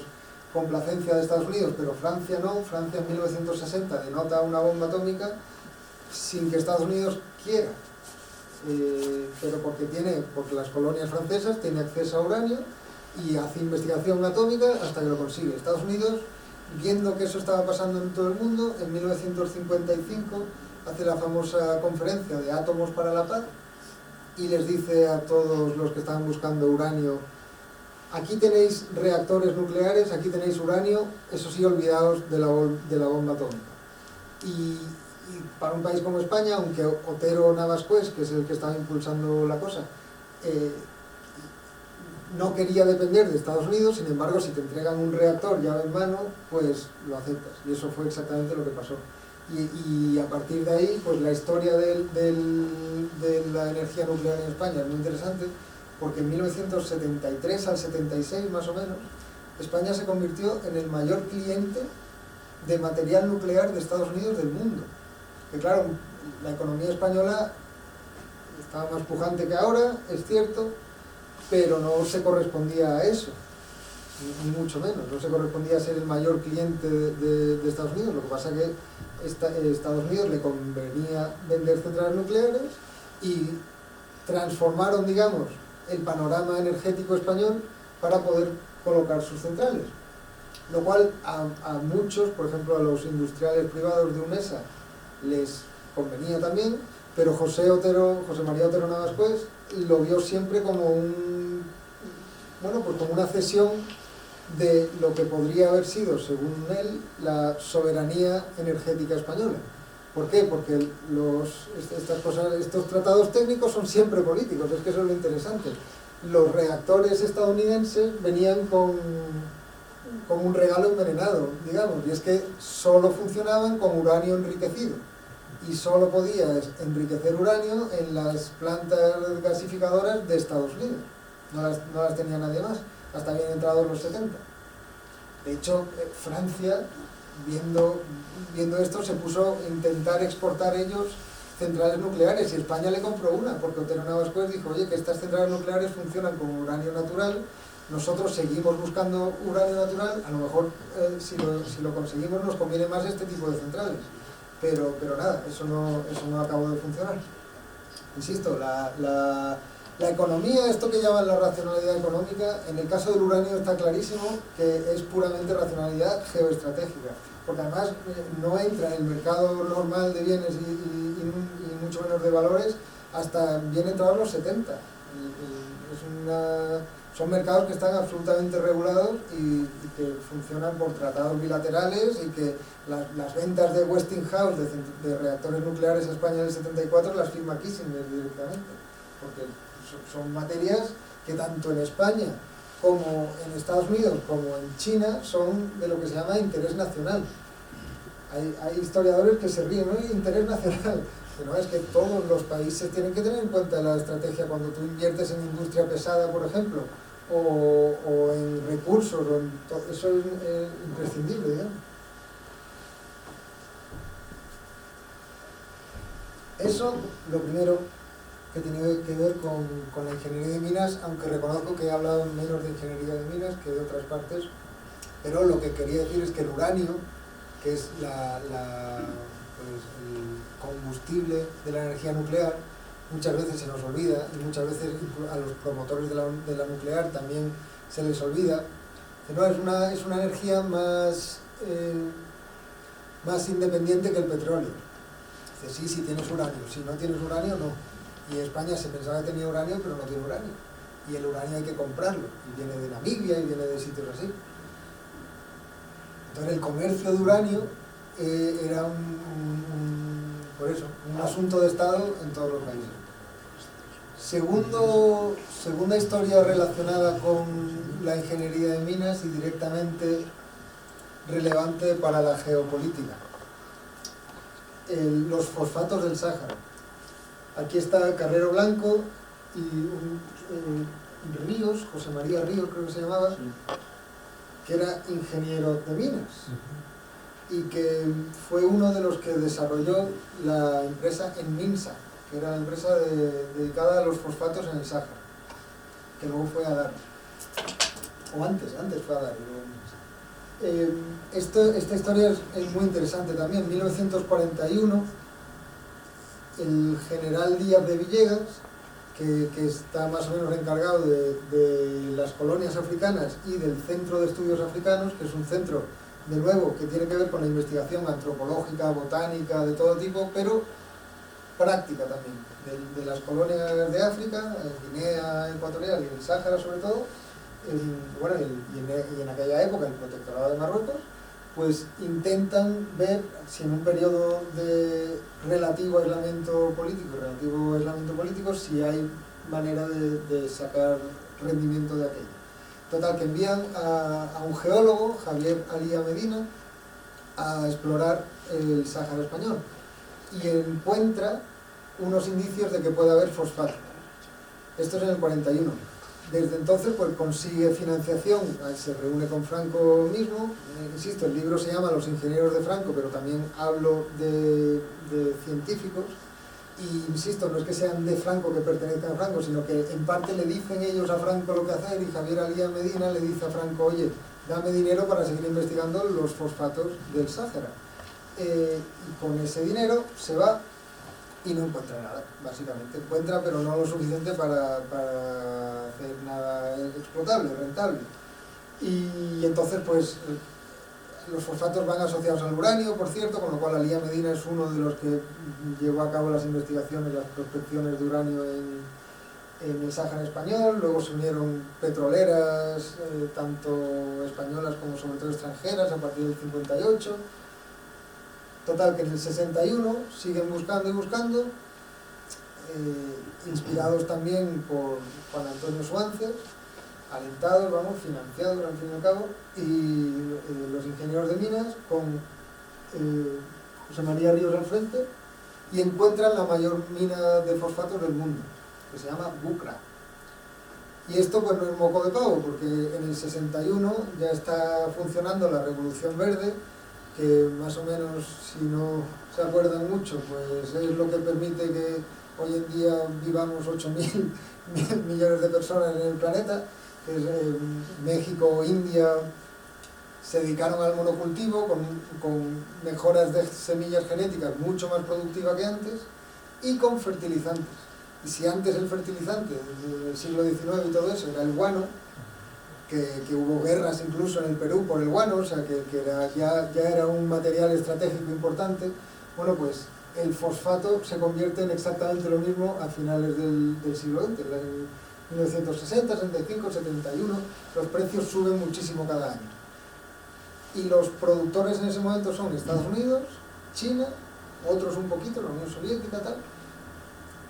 Speaker 3: complacencia de Estados Unidos, pero Francia no. Francia en 1960 denota una bomba atómica sin que Estados Unidos quiera, pero porque las colonias francesas tienen acceso a uranio y hace investigación atómica hasta que lo consigue. Estados Unidos, viendo que eso estaba pasando en todo el mundo, en 1955 hace la famosa conferencia de átomos para la paz y les dice a todos los que estaban buscando uranio: aquí tenéis reactores nucleares, aquí tenéis uranio, eso sí, olvidaos de la bomba atómica. Y para un país como España, aunque Otero Navascués, que es el que estaba impulsando la cosa, no quería depender de Estados Unidos, sin embargo, si te entregan un reactor llave en mano, pues lo aceptas. Y eso fue exactamente lo que pasó. Y a partir de ahí, pues la historia de la energía nuclear en España es muy interesante, porque en 1973 al 76 más o menos, España se convirtió en el mayor cliente de material nuclear de Estados Unidos del mundo. Que claro, la economía española estaba más pujante que ahora, es cierto, pero no se correspondía a eso, ni mucho menos, no se correspondía a ser el mayor cliente de Estados Unidos. Lo que pasa es que Estados Unidos le convenía vender centrales nucleares y transformaron, digamos, el panorama energético español para poder colocar sus centrales. Lo cual a muchos, por ejemplo a los industriales privados de UNESA, les convenía también, pero José María Otero Navascués lo vio siempre como como una cesión de lo que podría haber sido, según él, la soberanía energética española. ¿Por qué? Porque estos tratados técnicos son siempre políticos, es que eso es lo interesante. Los reactores estadounidenses venían con un regalo envenenado, digamos, y es que solo funcionaban con uranio enriquecido, y solo podías enriquecer uranio en las plantas gasificadoras de Estados Unidos, no las tenía nadie más, hasta bien entrados los 70. De hecho, Francia, viendo esto, se puso a intentar exportar ellos centrales nucleares, y España le compró una, porque Otero Navascués dijo: oye, que estas centrales nucleares funcionan con uranio natural, nosotros seguimos buscando uranio natural, a lo mejor si lo conseguimos nos conviene más este tipo de centrales, pero nada, eso no acabó de funcionar. Insisto, la economía, esto que llaman la racionalidad económica, en el caso del uranio está clarísimo que es puramente racionalidad geoestratégica, porque además no entra en el mercado normal de bienes y mucho menos de valores hasta bien entrados los 70. Son mercados que están absolutamente regulados y que funcionan por tratados bilaterales, y que las ventas de Westinghouse de reactores nucleares a España en el 74 las firma Kissinger directamente, porque son materias que tanto en España como en Estados Unidos como en China son de lo que se llama interés nacional. Hay historiadores que se ríen, ¿no? Interés nacional. Pero es que todos los países tienen que tener en cuenta la estrategia cuando tú inviertes en industria pesada, por ejemplo, o en recursos, eso es imprescindible, digamos. Eso, lo primero que tiene que ver con la ingeniería de minas, aunque reconozco que he hablado menos de ingeniería de minas que de otras partes, pero lo que quería decir es que el uranio, que es el combustible de la energía nuclear, muchas veces se nos olvida, y muchas veces a los promotores de la nuclear también se les olvida, que no es una energía más independiente que el petróleo. Dice, sí tienes uranio, si no tienes uranio, no. Y España se pensaba que tenía uranio, pero no tiene uranio. Y el uranio hay que comprarlo, y viene de Namibia y viene de sitios así. Entonces el comercio de uranio era un asunto de Estado en todos los países. Segunda historia relacionada con la ingeniería de minas y directamente relevante para la geopolítica. Los fosfatos del Sáhara. Aquí está Carrero Blanco y Ríos, José María Ríos creo que se llamaba, que era ingeniero de minas y que fue uno de los que desarrolló la empresa Enminsa, que era la empresa dedicada a los fosfatos en el Sáhara, que luego fue a dar, o antes fue a dar. Esta historia es muy interesante también. En 1941, el general Díaz de Villegas, que está más o menos encargado de las colonias africanas y del Centro de Estudios Africanos, que es un centro, de nuevo, que tiene que ver con la investigación antropológica, botánica, de todo tipo, pero práctica también, de las colonias de África, en Guinea Ecuatorial y en el Sáhara sobre todo, y en aquella época el protectorado de Marruecos, pues intentan ver si en un periodo de relativo aislamiento político, si hay manera de sacar rendimiento de aquello. Total, que envían a un geólogo, Javier Alía Medina, a explorar el Sáhara español y encuentra unos indicios de que puede haber fosfato. Esto es en el 41. Desde entonces pues consigue financiación, se reúne con Franco mismo, insisto, el libro se llama Los ingenieros de Franco, pero también hablo de científicos, y insisto, no es que sean de Franco, que pertenezcan a Franco, sino que en parte le dicen ellos a Franco lo que hacer, y Javier Alía Medina le dice a Franco, oye, dame dinero para seguir investigando los fosfatos del Sáhara. Y con ese dinero se va y no encuentra nada, básicamente. Encuentra, pero no lo suficiente para hacer nada explotable, rentable. Y entonces, pues, los fosfatos van asociados al uranio, por cierto, con lo cual Alía Medina es uno de los que llevó a cabo las investigaciones, las prospecciones de uranio en el Sáhara español. Luego se unieron petroleras, tanto españolas como sobre todo extranjeras, a partir del 58. Total, que en el 61 siguen buscando y buscando, inspirados también por Juan Antonio Suárez, alentados, financiados al fin y al cabo, y los ingenieros de minas con José María Ríos al frente, y encuentran la mayor mina de fosfatos del mundo, que se llama Bucra. Y esto pues no es moco de pavo, porque en el 61 ya está funcionando la Revolución Verde, que más o menos, si no se acuerdan mucho, pues es lo que permite que hoy en día vivamos 8.000 millones de personas en el planeta, que es México, India, se dedicaron al monocultivo con mejoras de semillas genéticas mucho más productivas que antes, y con fertilizantes. Y si antes el fertilizante, desde el siglo XIX y todo eso, era el guano, que hubo guerras incluso en el Perú por el guano, o sea que ya era un material estratégico importante, bueno, pues el fosfato se convierte en exactamente lo mismo a finales del siglo XX, en 1960, 65, 71, los precios suben muchísimo cada año. Y los productores en ese momento son Estados Unidos, China, otros un poquito, la Unión Soviética, tal,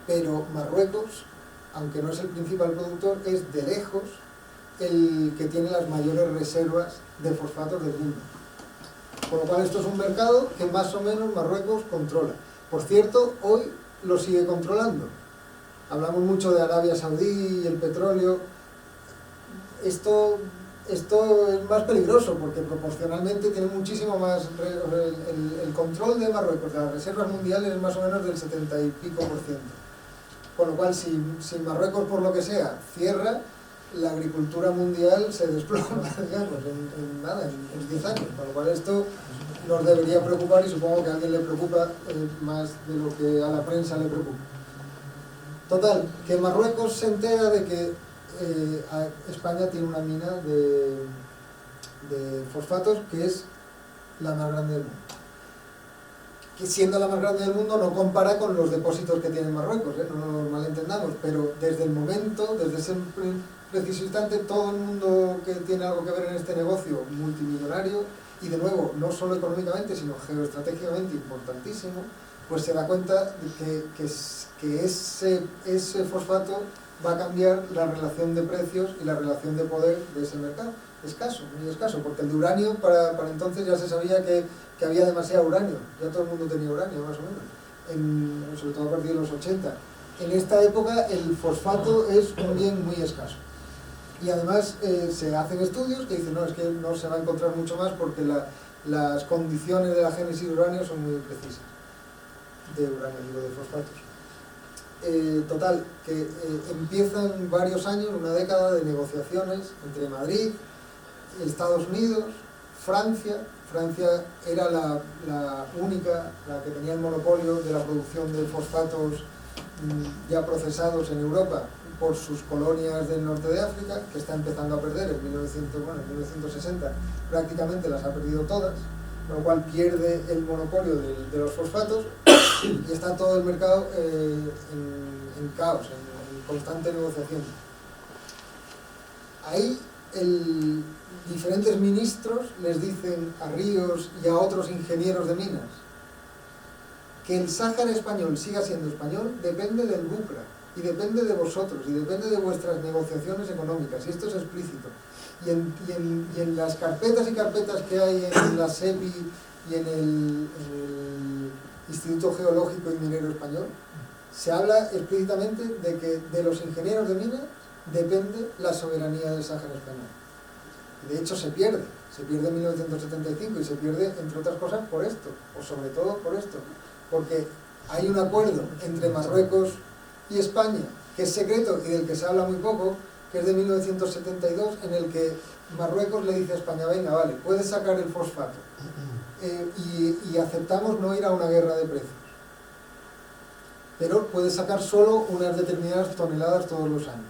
Speaker 3: pero Marruecos, aunque no es el principal productor, es de lejos el que tiene las mayores reservas de fosfatos del mundo. Con lo cual esto es un mercado que más o menos Marruecos controla. Por cierto, hoy lo sigue controlando. Hablamos mucho de Arabia Saudí y el petróleo. Esto es más peligroso porque proporcionalmente tiene muchísimo más... El control de Marruecos de las reservas mundiales es más o menos del 70 y pico %. Con lo cual, si Marruecos, por lo que sea, cierra, la agricultura mundial se desploma, digamos, en 10 años, con lo cual esto nos debería preocupar y supongo que a alguien le preocupa más de lo que a la prensa le preocupa. Total, que Marruecos se entera de que España tiene una mina de fosfatos que es la más grande del mundo. Que siendo la más grande del mundo no compara con los depósitos que tiene Marruecos, no nos malentendamos, pero desde el momento, desde ese preciso instante, todo el mundo que tiene algo que ver en este negocio multimillonario, y de nuevo, no solo económicamente, sino geoestratégicamente importantísimo, pues se da cuenta de que ese fosfato va a cambiar la relación de precios y la relación de poder de ese mercado. Escaso, muy escaso, porque el de uranio para entonces ya se sabía que había demasiado uranio, ya todo el mundo tenía uranio más o menos, sobre todo a partir de los 80. En esta época el fosfato es un bien muy escaso. Y además se hacen estudios que dicen, no, es que no se va a encontrar mucho más porque las condiciones de la génesis de uranio son muy precisas, de uranio, digo, de fosfatos. Total, que empiezan varios años, una década de negociaciones entre Madrid, Estados Unidos, Francia. Francia era la única, la que tenía el monopolio de la producción de fosfatos ya procesados en Europa por sus colonias del norte de África, que está empezando a perder en 1960, prácticamente las ha perdido todas, con lo cual pierde el monopolio de los fosfatos y está todo el mercado en caos, en constante negociación. Ahí diferentes ministros les dicen a Ríos y a otros ingenieros de minas que el Sáhara español siga siendo español depende del BUCRA y depende de vosotros y depende de vuestras negociaciones económicas, y esto es explícito. Y en las carpetas y carpetas que hay en la SEPI y en el Instituto Geológico y Minero Español, se habla explícitamente de que de los ingenieros de minas depende la soberanía del Sáhara español. De hecho se pierde en 1975 y se pierde, entre otras cosas, por esto, o sobre todo por esto, porque hay un acuerdo entre Marruecos y España, que es secreto y del que se habla muy poco, que es de 1972, en el que Marruecos le dice a España, venga, vale, puedes sacar el fosfato, y aceptamos no ir a una guerra de precios, pero puedes sacar solo unas determinadas toneladas todos los años.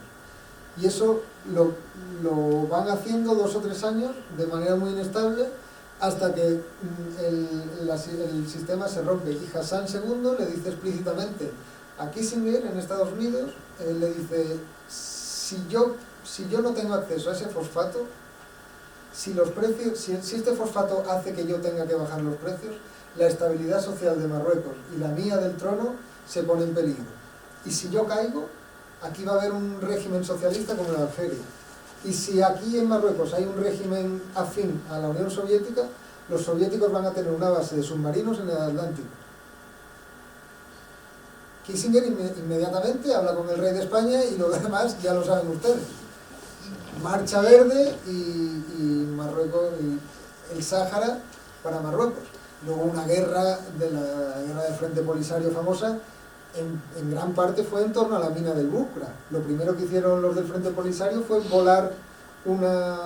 Speaker 3: Y eso lo van haciendo 2 o 3 años de manera muy inestable hasta que el sistema se rompe. Y Hassan II le dice explícitamente a Kissinger en Estados Unidos, le dice, si yo no tengo acceso a ese fosfato, si este fosfato hace que yo tenga que bajar los precios, la estabilidad social de Marruecos y la mía del trono se pone en peligro. Y si yo caigo, aquí va a haber un régimen socialista como en Algeria. Y si aquí en Marruecos hay un régimen afín a la Unión Soviética, los soviéticos van a tener una base de submarinos en el Atlántico. Kissinger inmediatamente habla con el rey de España y lo demás ya lo saben ustedes. Marcha verde y Marruecos, y el Sáhara para Marruecos. Luego una guerra, la guerra del Frente Polisario famosa, en gran parte fue en torno a la mina del Bucra. Lo primero que hicieron los del Frente Polisario fue volar una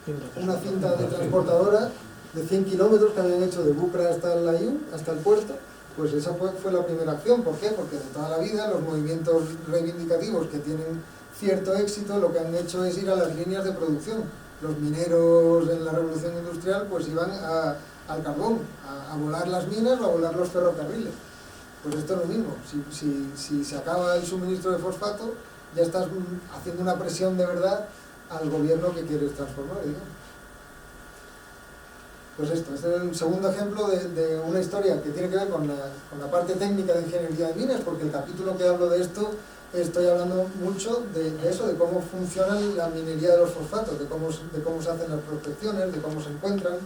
Speaker 3: cinta de transportadora de 100 kilómetros que habían hecho de Bucra hasta el Layún, hasta el puerto. Pues esa fue la primera acción. ¿Por qué? Porque de toda la vida los movimientos reivindicativos que tienen cierto éxito lo que han hecho es ir a las líneas de producción. Los mineros en la revolución industrial pues iban al carbón, a volar las minas o a volar los ferrocarriles. Pues esto es lo mismo. Si se acaba el suministro de fosfato, ya estás haciendo una presión de verdad al gobierno que quieres transformar, digamos. Pues esto, este es el segundo ejemplo de una historia que tiene que ver con la parte técnica de ingeniería de minas, porque el capítulo que hablo de esto, estoy hablando mucho de eso, de cómo funciona la minería de los fosfatos, de cómo se hacen las prospecciones, de cómo se encuentran,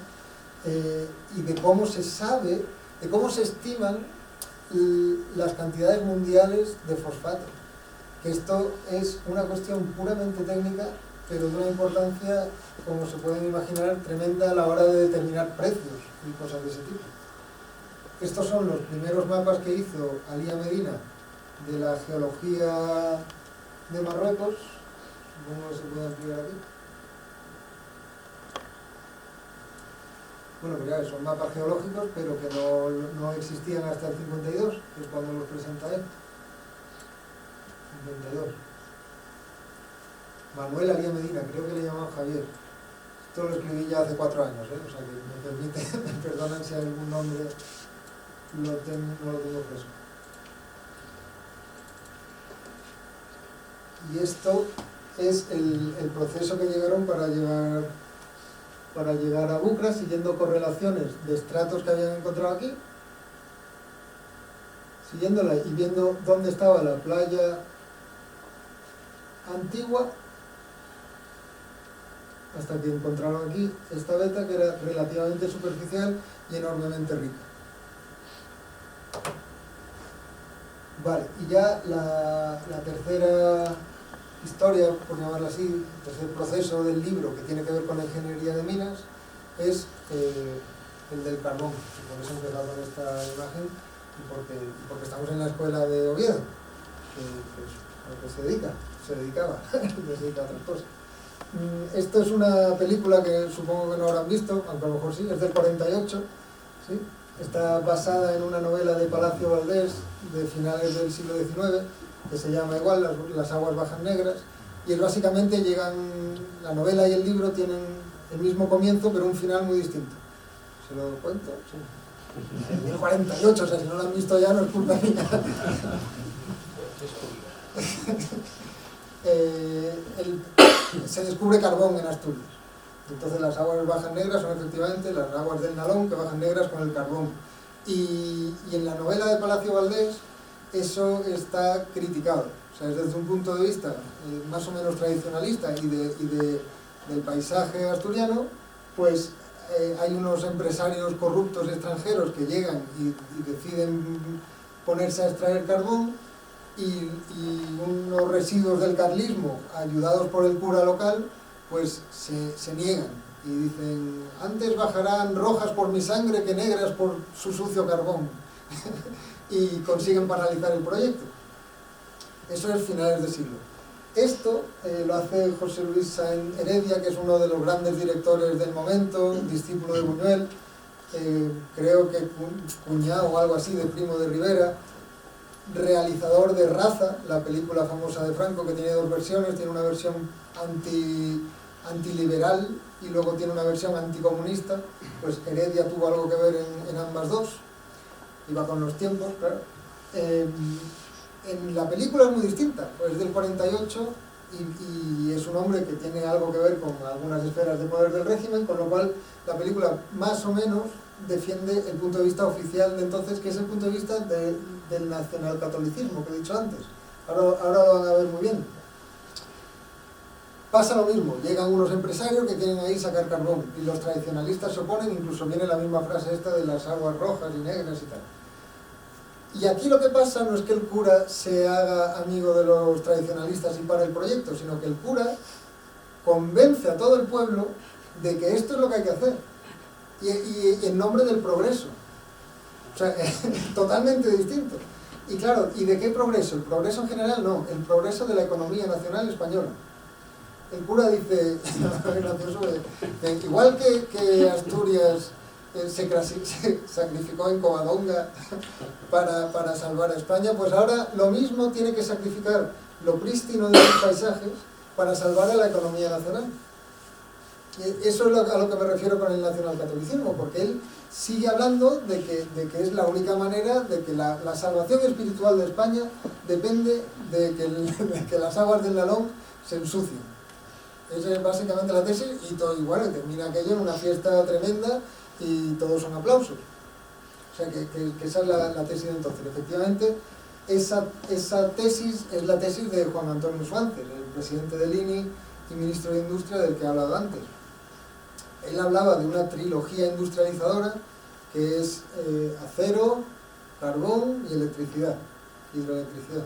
Speaker 3: y de cómo se sabe, de cómo se estiman las cantidades mundiales de fosfato. Que esto es una cuestión puramente técnica, pero de una importancia, como se pueden imaginar, tremenda a la hora de determinar precios y cosas de ese tipo. Estos son los primeros mapas que hizo Alía Medina de la geología de Marruecos. Supongo que se puede explicar aquí. Bueno, pues ya son mapas geológicos, pero que no existían hasta el 52, que es cuando los presenta él. 52. Manuel Alía Medina, creo que le llamaban Javier. Esto lo escribí ya hace 4 años, o sea que me perdonan si algún nombre no lo tengo fresco. Y esto es el proceso que llegaron para llegar a Bucra, siguiendo correlaciones de estratos que habían encontrado aquí, siguiéndola y viendo dónde estaba la playa antigua, hasta que encontraron aquí esta veta que era relativamente superficial y enormemente rica. Vale, y ya la tercera historia, por llamarla así, el tercer proceso del libro que tiene que ver con la ingeniería de minas es el del carbón. Y por eso he empezado con esta imagen y porque estamos en la escuela de Oviedo, que es a lo que se dedicaba, se dedica a otras cosas. Esto es una película que supongo que no habrán visto, aunque a lo mejor sí, es del 48, ¿sí? Está basada en una novela de Palacio Valdés de finales del siglo XIX, que se llama igual, Las aguas bajan negras, y es básicamente la novela y el libro tienen el mismo comienzo, pero un final muy distinto. ¿Se lo cuento? Sí. En el 48, o sea, si no lo han visto ya no es culpa mía. Se descubre carbón en Asturias. Entonces las aguas bajan negras son efectivamente las aguas del Nalón, que bajan negras con el carbón. Y en la novela de Palacio Valdés eso está criticado. O sea, desde un punto de vista más o menos tradicionalista y del paisaje asturiano, pues hay unos empresarios corruptos extranjeros que llegan y deciden ponerse a extraer carbón, y unos residuos del carlismo, ayudados por el cura local, pues se niegan y dicen: antes bajarán rojas por mi sangre que negras por su sucio carbón. Y consiguen paralizar el proyecto. Eso es finales de siglo. Esto lo hace José Luis Sáenz Heredia, que es uno de los grandes directores del momento, discípulo de Buñuel, creo que cuñado o algo así de Primo de Rivera, realizador de Raza, la película famosa de Franco, que tiene dos versiones, tiene una versión antiliberal y luego tiene una versión anticomunista. Pues Heredia tuvo algo que ver en ambas dos, iba con los tiempos, claro. En la película es muy distinta, pues es del 48 y es un hombre que tiene algo que ver con algunas esferas de poder del régimen, con lo cual la película más o menos defiende el punto de vista oficial de entonces, que es el punto de vista del nacionalcatolicismo que he dicho antes. Ahora lo van a ver muy bien. Pasa lo mismo, llegan unos empresarios que quieren ahí sacar carbón y los tradicionalistas se oponen, incluso viene la misma frase esta de las aguas rojas y negras y tal. Y aquí lo que pasa no es que el cura se haga amigo de los tradicionalistas y para el proyecto, sino que el cura convence a todo el pueblo de que esto es lo que hay que hacer, y en nombre del progreso. O sea, totalmente distinto. Y claro, ¿y de qué progreso? El progreso en general no, el progreso de la economía nacional española. El cura dice, gracioso, que igual que Asturias se sacrificó en Covadonga para salvar a España, pues ahora lo mismo tiene que sacrificar lo prístino de los paisajes para salvar a la economía nacional. Y eso es a lo que me refiero con el nacionalcatolicismo, porque él sigue hablando de que es la única manera de que la salvación espiritual de España depende de que las aguas del Nalón se ensucien. Esa es básicamente la tesis, y todo igual, termina aquello en una fiesta tremenda y todos son aplausos. O sea que esa es la tesis de entonces. Efectivamente, esa tesis es la tesis de Juan Antonio Suárez, el presidente del INI y ministro de Industria del que he hablado antes. Él hablaba de una trilogía industrializadora que es acero, carbón y electricidad, hidroelectricidad.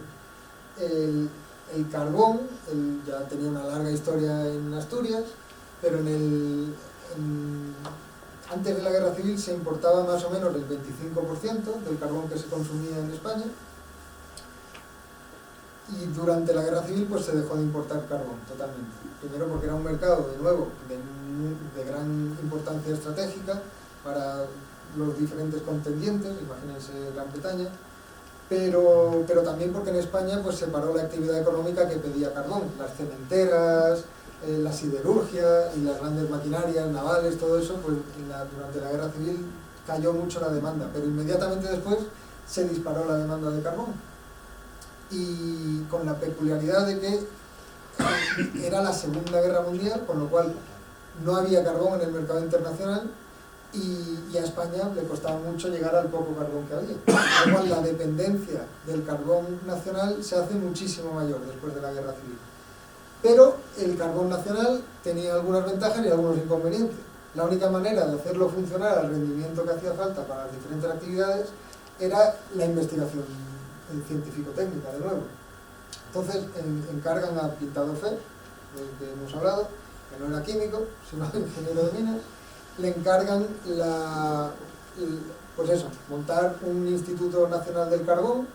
Speaker 3: El carbón ya tenía una larga historia en Asturias, pero antes de la Guerra Civil se importaba más o menos el 25% del carbón que se consumía en España, y durante la Guerra Civil pues se dejó de importar carbón totalmente. Primero porque era un mercado, de nuevo, de gran importancia estratégica para los diferentes contendientes, imagínense Gran Bretaña, pero también porque en España pues se paró la actividad económica que pedía carbón, las cementeras, la siderurgia y las grandes maquinarias navales, todo eso, pues durante la Guerra Civil cayó mucho la demanda, pero inmediatamente después se disparó la demanda de carbón, y con la peculiaridad de que era la Segunda Guerra Mundial, con lo cual no había carbón en el mercado internacional, y a España le costaba mucho llegar al poco carbón que había. Con lo cual la dependencia del carbón nacional se hace muchísimo mayor después de la Guerra Civil. Pero el carbón nacional tenía algunas ventajas y algunos inconvenientes. La única manera de hacerlo funcionar al rendimiento que hacía falta para las diferentes actividades era la investigación científico-técnica, de nuevo. Entonces encargan a Pintado Fer, del que hemos hablado, que no era químico, sino ingeniero de minas, le encargan pues eso, montar un Instituto Nacional del Carbón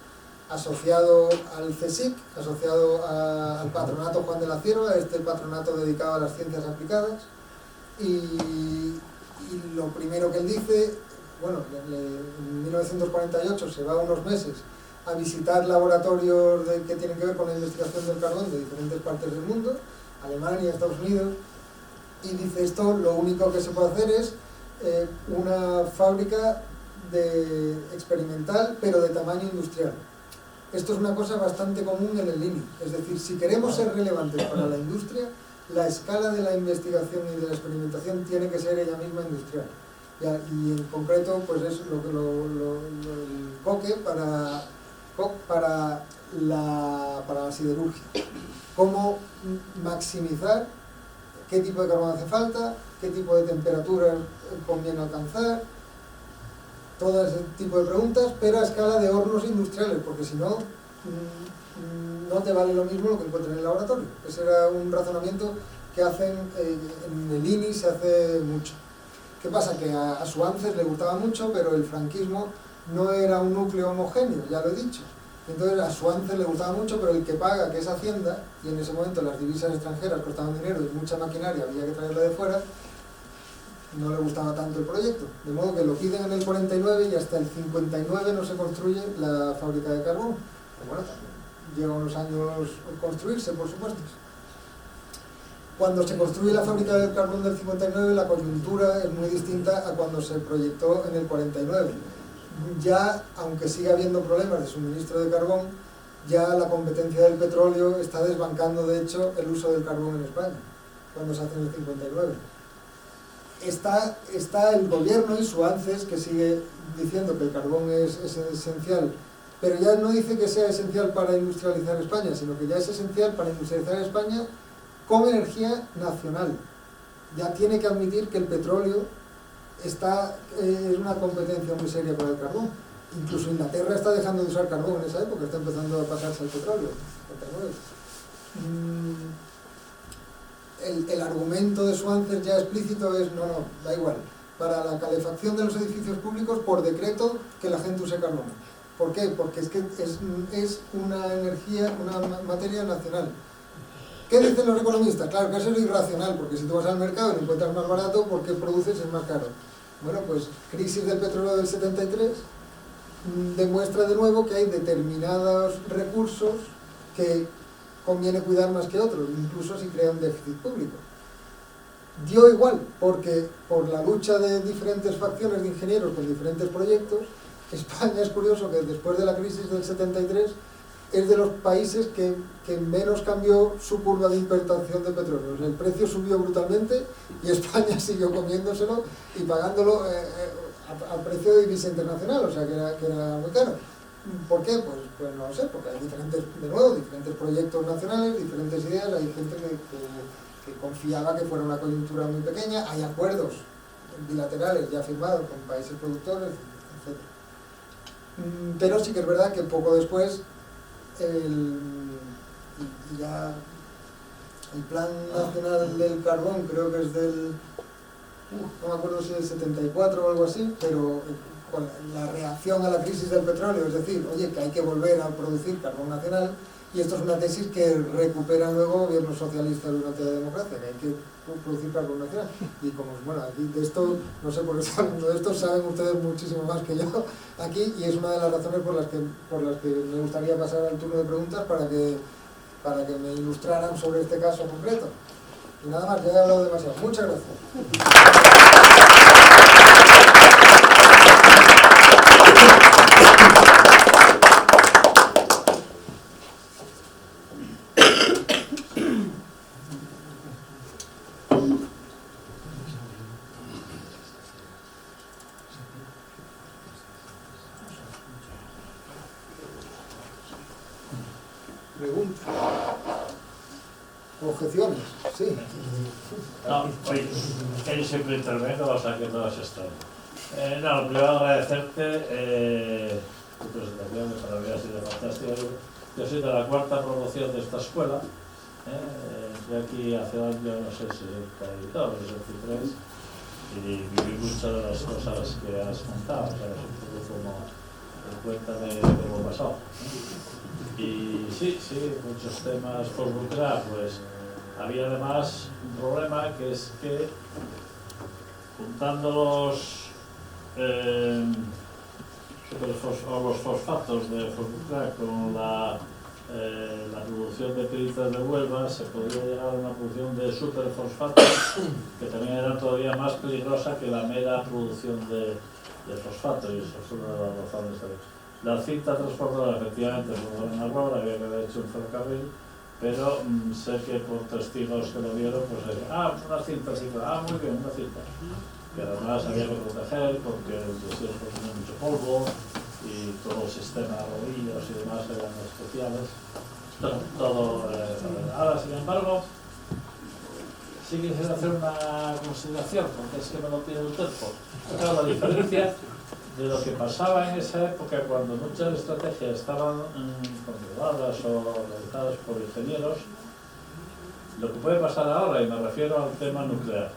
Speaker 3: asociado al CSIC, asociado al Patronato Juan de la Cierva, este patronato dedicado a las ciencias aplicadas, y lo primero que él dice, bueno, en 1948 se va unos meses a visitar laboratorios que tienen que ver con la investigación del carbón de diferentes partes del mundo, Alemania, Estados Unidos, y dice esto, lo único que se puede hacer es una fábrica experimental, pero de tamaño industrial. Esto es una cosa bastante común en el INI, es decir, si queremos ser relevantes para la industria, la escala de la investigación y de la experimentación tiene que ser ella misma industrial. Y en concreto, pues es el coque para la siderurgia. Cómo maximizar, qué tipo de carbón hace falta, qué tipo de temperaturas conviene alcanzar, todo ese tipo de preguntas, pero a escala de hornos industriales, porque si no, no te vale lo mismo lo que encuentras en el laboratorio. Ese era un razonamiento que hacen en el INI, se hace mucho. ¿Qué pasa? Que a Suances le gustaba mucho, pero el franquismo no era un núcleo homogéneo, ya lo he dicho. Entonces a Suances le gustaba mucho, pero el que paga, que es Hacienda, y en ese momento las divisas extranjeras costaban dinero y mucha maquinaria había que traerla de fuera, no le gustaba tanto el proyecto. De modo que lo piden en el 49 y hasta el 59 no se construye la fábrica de carbón. Pero bueno, lleva unos años construirse, por supuesto. Cuando se construye la fábrica del carbón del 59, la coyuntura es muy distinta a cuando se proyectó en el 49. Ya, aunque siga habiendo problemas de suministro de carbón, ya la competencia del petróleo está desbancando, de hecho, el uso del carbón en España, cuando se hace en el 59. Está el gobierno y Suances, que sigue diciendo que el carbón es esencial, pero ya no dice que sea esencial para industrializar España, sino que ya es esencial para industrializar España con energía nacional. Ya tiene que admitir que el petróleo es una competencia muy seria con el carbón. Incluso Inglaterra está dejando de usar carbón en esa época, está empezando a pasarse al petróleo. El argumento de Suances ya explícito es, no, da igual, para la calefacción de los edificios públicos, por decreto, que la gente use carbón. ¿Por qué? Porque es que es una energía, una materia nacional. ¿Qué dicen los economistas? Claro que eso es irracional, porque si tú vas al mercado y lo encuentras más barato, ¿por qué produces es más caro? Bueno, pues crisis del petróleo del 73 demuestra de nuevo que hay determinados recursos que conviene cuidar más que otros, incluso si crean déficit público. Dio igual, porque por la lucha de diferentes facciones de ingenieros con diferentes proyectos, España, es curioso que después de la crisis del 73 es de los países que menos cambió su curva de importación de petróleo. O sea, el precio subió brutalmente y España siguió comiéndoselo y pagándolo a precio de divisa internacional, o sea que era muy caro. ¿Por qué? Pues no lo sé, porque hay diferentes proyectos nacionales, diferentes ideas, hay gente que confiaba que fuera una coyuntura muy pequeña, hay acuerdos bilaterales ya firmados con países productores, etc. Pero sí que es verdad que poco después el Plan Nacional del Carbón, creo que es del, no me acuerdo si es del 74 o algo así, pero con la reacción a la crisis del petróleo, es decir, oye, que hay que volver a producir carbón nacional, y esto es una tesis que recupera luego gobiernos socialistas durante la democracia, que hay que producir carbón nacional. Y como, bueno, aquí de esto, no sé por qué estoy hablando de esto, saben ustedes muchísimo más que yo aquí, y es una de las razones por las que me gustaría pasar al turno de preguntas para que me ilustraran sobre este caso concreto. Y nada más, ya he hablado demasiado. Muchas gracias. Preguntas. Objeciones, sí.
Speaker 4: No, oye, que yo siempre intervengo, o sea que no es esto. No, primero agradecerte tu presentación, que para mí ha sido fantástica. Yo soy de la cuarta promoción de esta escuela. Entré aquí hace años, no sé, 62, 63, y viví muchas de las cosas que has contado, o sea, es un poco como el cuenta de cómo pasó. Y sí, muchos temas por lucrar, pues había además un problema, que es que juntando los fosfatos de fosbucra con la producción de piritas de Huelva, se podía llegar a una producción de superfosfatos que también era todavía más peligrosa que la mera producción de fosfato, y eso es una de las razones de eso. La cinta transportadora, efectivamente, por una obra, había que haber hecho un ferrocarril, pero sé que por testigos que lo vieron, pues una cinta, muy bien, una cinta. Que además había que proteger porque el desierto tenía mucho polvo y todo el sistema de rodillos y demás eran especiales. Todo ahora, sin embargo, sí quisiera hacer una consideración, porque es que me lo pide el tiempo. Claro, la diferencia de lo que pasaba en esa época, cuando muchas estrategias estaban controladas o realizadas por ingenieros, lo que puede pasar ahora, y me refiero al tema nuclear.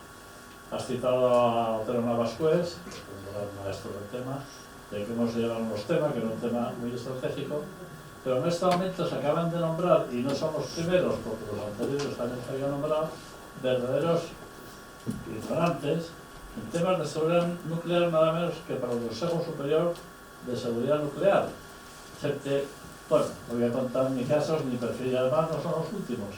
Speaker 4: Has citado a Otero Navascués, que es un gran maestro del tema, de cómo se llevan los temas, que era un tema muy estratégico, pero en este momento se acaban de nombrar, y no son los primeros, porque los anteriores también se habían nombrado, verdaderos ignorantes en temas de seguridad nuclear, nada menos que para el Consejo Superior de Seguridad Nuclear. Gente, bueno, no voy a contar ni casos ni perfiles, además no son los últimos.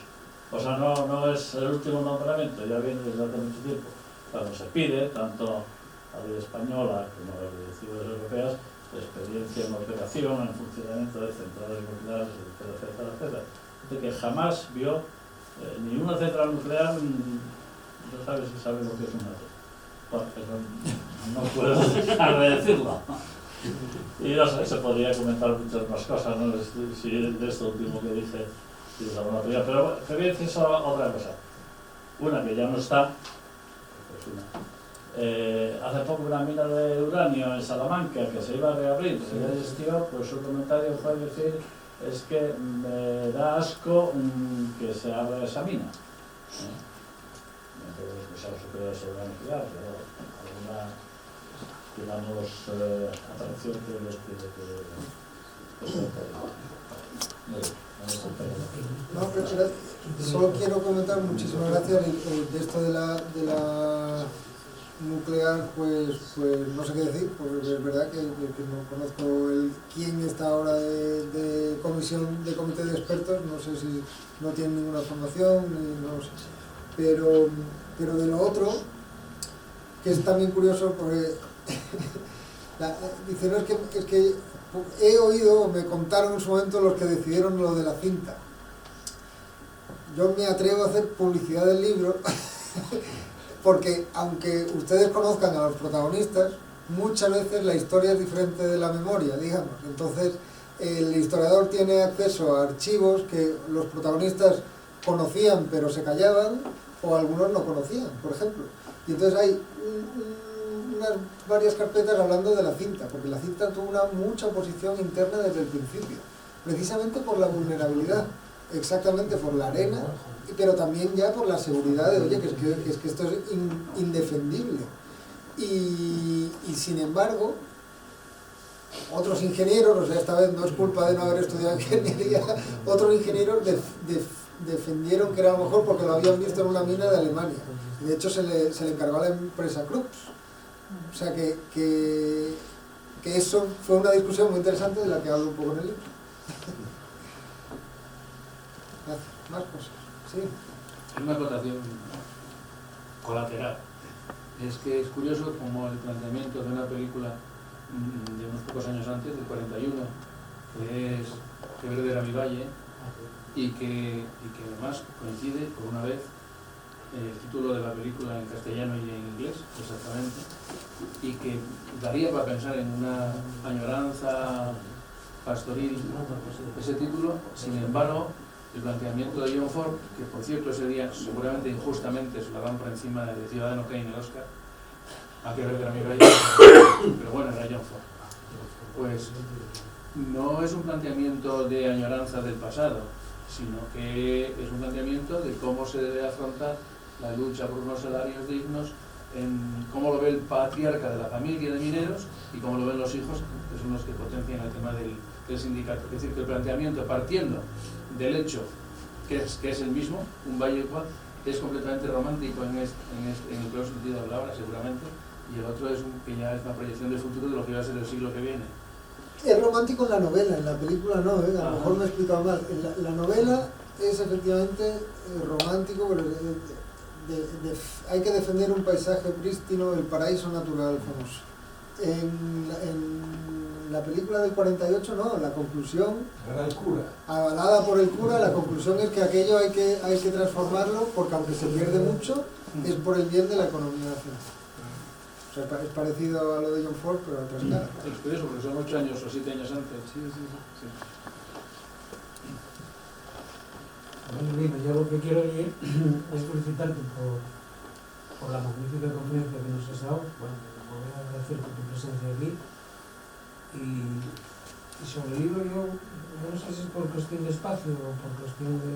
Speaker 4: O sea, no es el último nombramiento, ya viene desde hace mucho tiempo. Cuando se pide, tanto a la ley española como a las directivas europeas, experiencia en operación, en funcionamiento de centrales nucleares, etcétera. De que jamás vio ni una central nuclear, no sabe si sabe lo que es una. Bueno, eso no puedo dejar de decirlo. Y no sé, se podría comentar muchas más cosas, ¿no? Si de esto último que dije tienes alguna opinión, pero te voy a decir solo otra cosa. Una que ya no está, hace poco una mina de uranio en Salamanca que se iba a reabrir, se desistió, pues su comentario fue decir, es que me da asco que se abra esa mina. No tengo que ser superior de seguridad nuclear, pero alguna, digamos, atracción
Speaker 3: No, pero solo quiero comentar, muchísimas gracias, de esto de la nuclear, pues no sé qué decir, porque es verdad que no conozco quién está ahora de comité de expertos, no sé si no tienen ninguna formación, no lo sé. Pero de lo otro, que es también curioso, porque dice, no, es que he oído, me contaron en su momento los que decidieron lo de la cinta. Yo me atrevo a hacer publicidad del libro, porque aunque ustedes conozcan a los protagonistas, muchas veces la historia es diferente de la memoria, digamos. Entonces, el historiador tiene acceso a archivos que los protagonistas conocían pero se callaban, o algunos no conocían, por ejemplo. Y entonces hay varias carpetas hablando de la cinta, porque la cinta tuvo mucha oposición interna desde el principio, precisamente por la vulnerabilidad, exactamente por la arena, pero también ya por la seguridad de, oye, que es que esto es indefendible. Y sin embargo, otros ingenieros, o sea, esta vez no es culpa de no haber estudiado ingeniería, otros ingenieros defendieron que era lo mejor porque lo habían visto en una mina de Alemania. De hecho, se le encargó a la empresa Krups. O sea que eso fue una discusión muy interesante de la que hablo un poco en el libro. Gracias. Más cosas. Sí.
Speaker 5: Una acotación colateral. Es que es curioso como el planteamiento de una película de unos pocos años antes, del 41, que es Que verde era mi valle, y que además coincide por una vez el título de la película en castellano y en inglés, exactamente, y que daría para pensar en una añoranza pastoril ese título. Sin embargo, el planteamiento de John Ford, que por cierto ese día seguramente injustamente se la dan por encima de Ciudadano Kane el Oscar, a que ver de la mi rey, pero bueno, era John Ford. Pues no es un planteamiento de añoranza del pasado, sino que es un planteamiento de cómo se debe afrontar la lucha por unos salarios dignos, en cómo lo ve el patriarca de la familia de mineros y cómo lo ven los hijos, que son los que potencian el tema del sindicato. Es decir, que el planteamiento, partiendo del hecho que es el mismo, un valle igual, es completamente romántico en el peor sentido de la palabra, seguramente, y el otro que ya es una proyección del futuro de lo que va a ser el siglo que viene.
Speaker 3: Es romántico en la novela, en la película no, a lo mejor me he explicado mal. La novela es efectivamente romántico, pero hay que defender un paisaje prístino, el paraíso natural famoso. En la película del 48 no, la conclusión,
Speaker 2: Era el cura.
Speaker 3: avalada por el cura, la conclusión es que aquello hay que transformarlo, porque aunque se pierde mucho, es por el bien de la economía nacional. O sea, es parecido a lo de John Ford, pero a otra escala.
Speaker 5: Es curioso, porque son 8 años o 7 años antes. Sí.
Speaker 1: Bueno, Lina, yo lo que quiero es felicitarte por la magnífica conferencia que nos has dado. Bueno, me voy a agradecer por tu presencia aquí. Y sobre el libro, yo no sé si es por cuestión de espacio o por cuestión de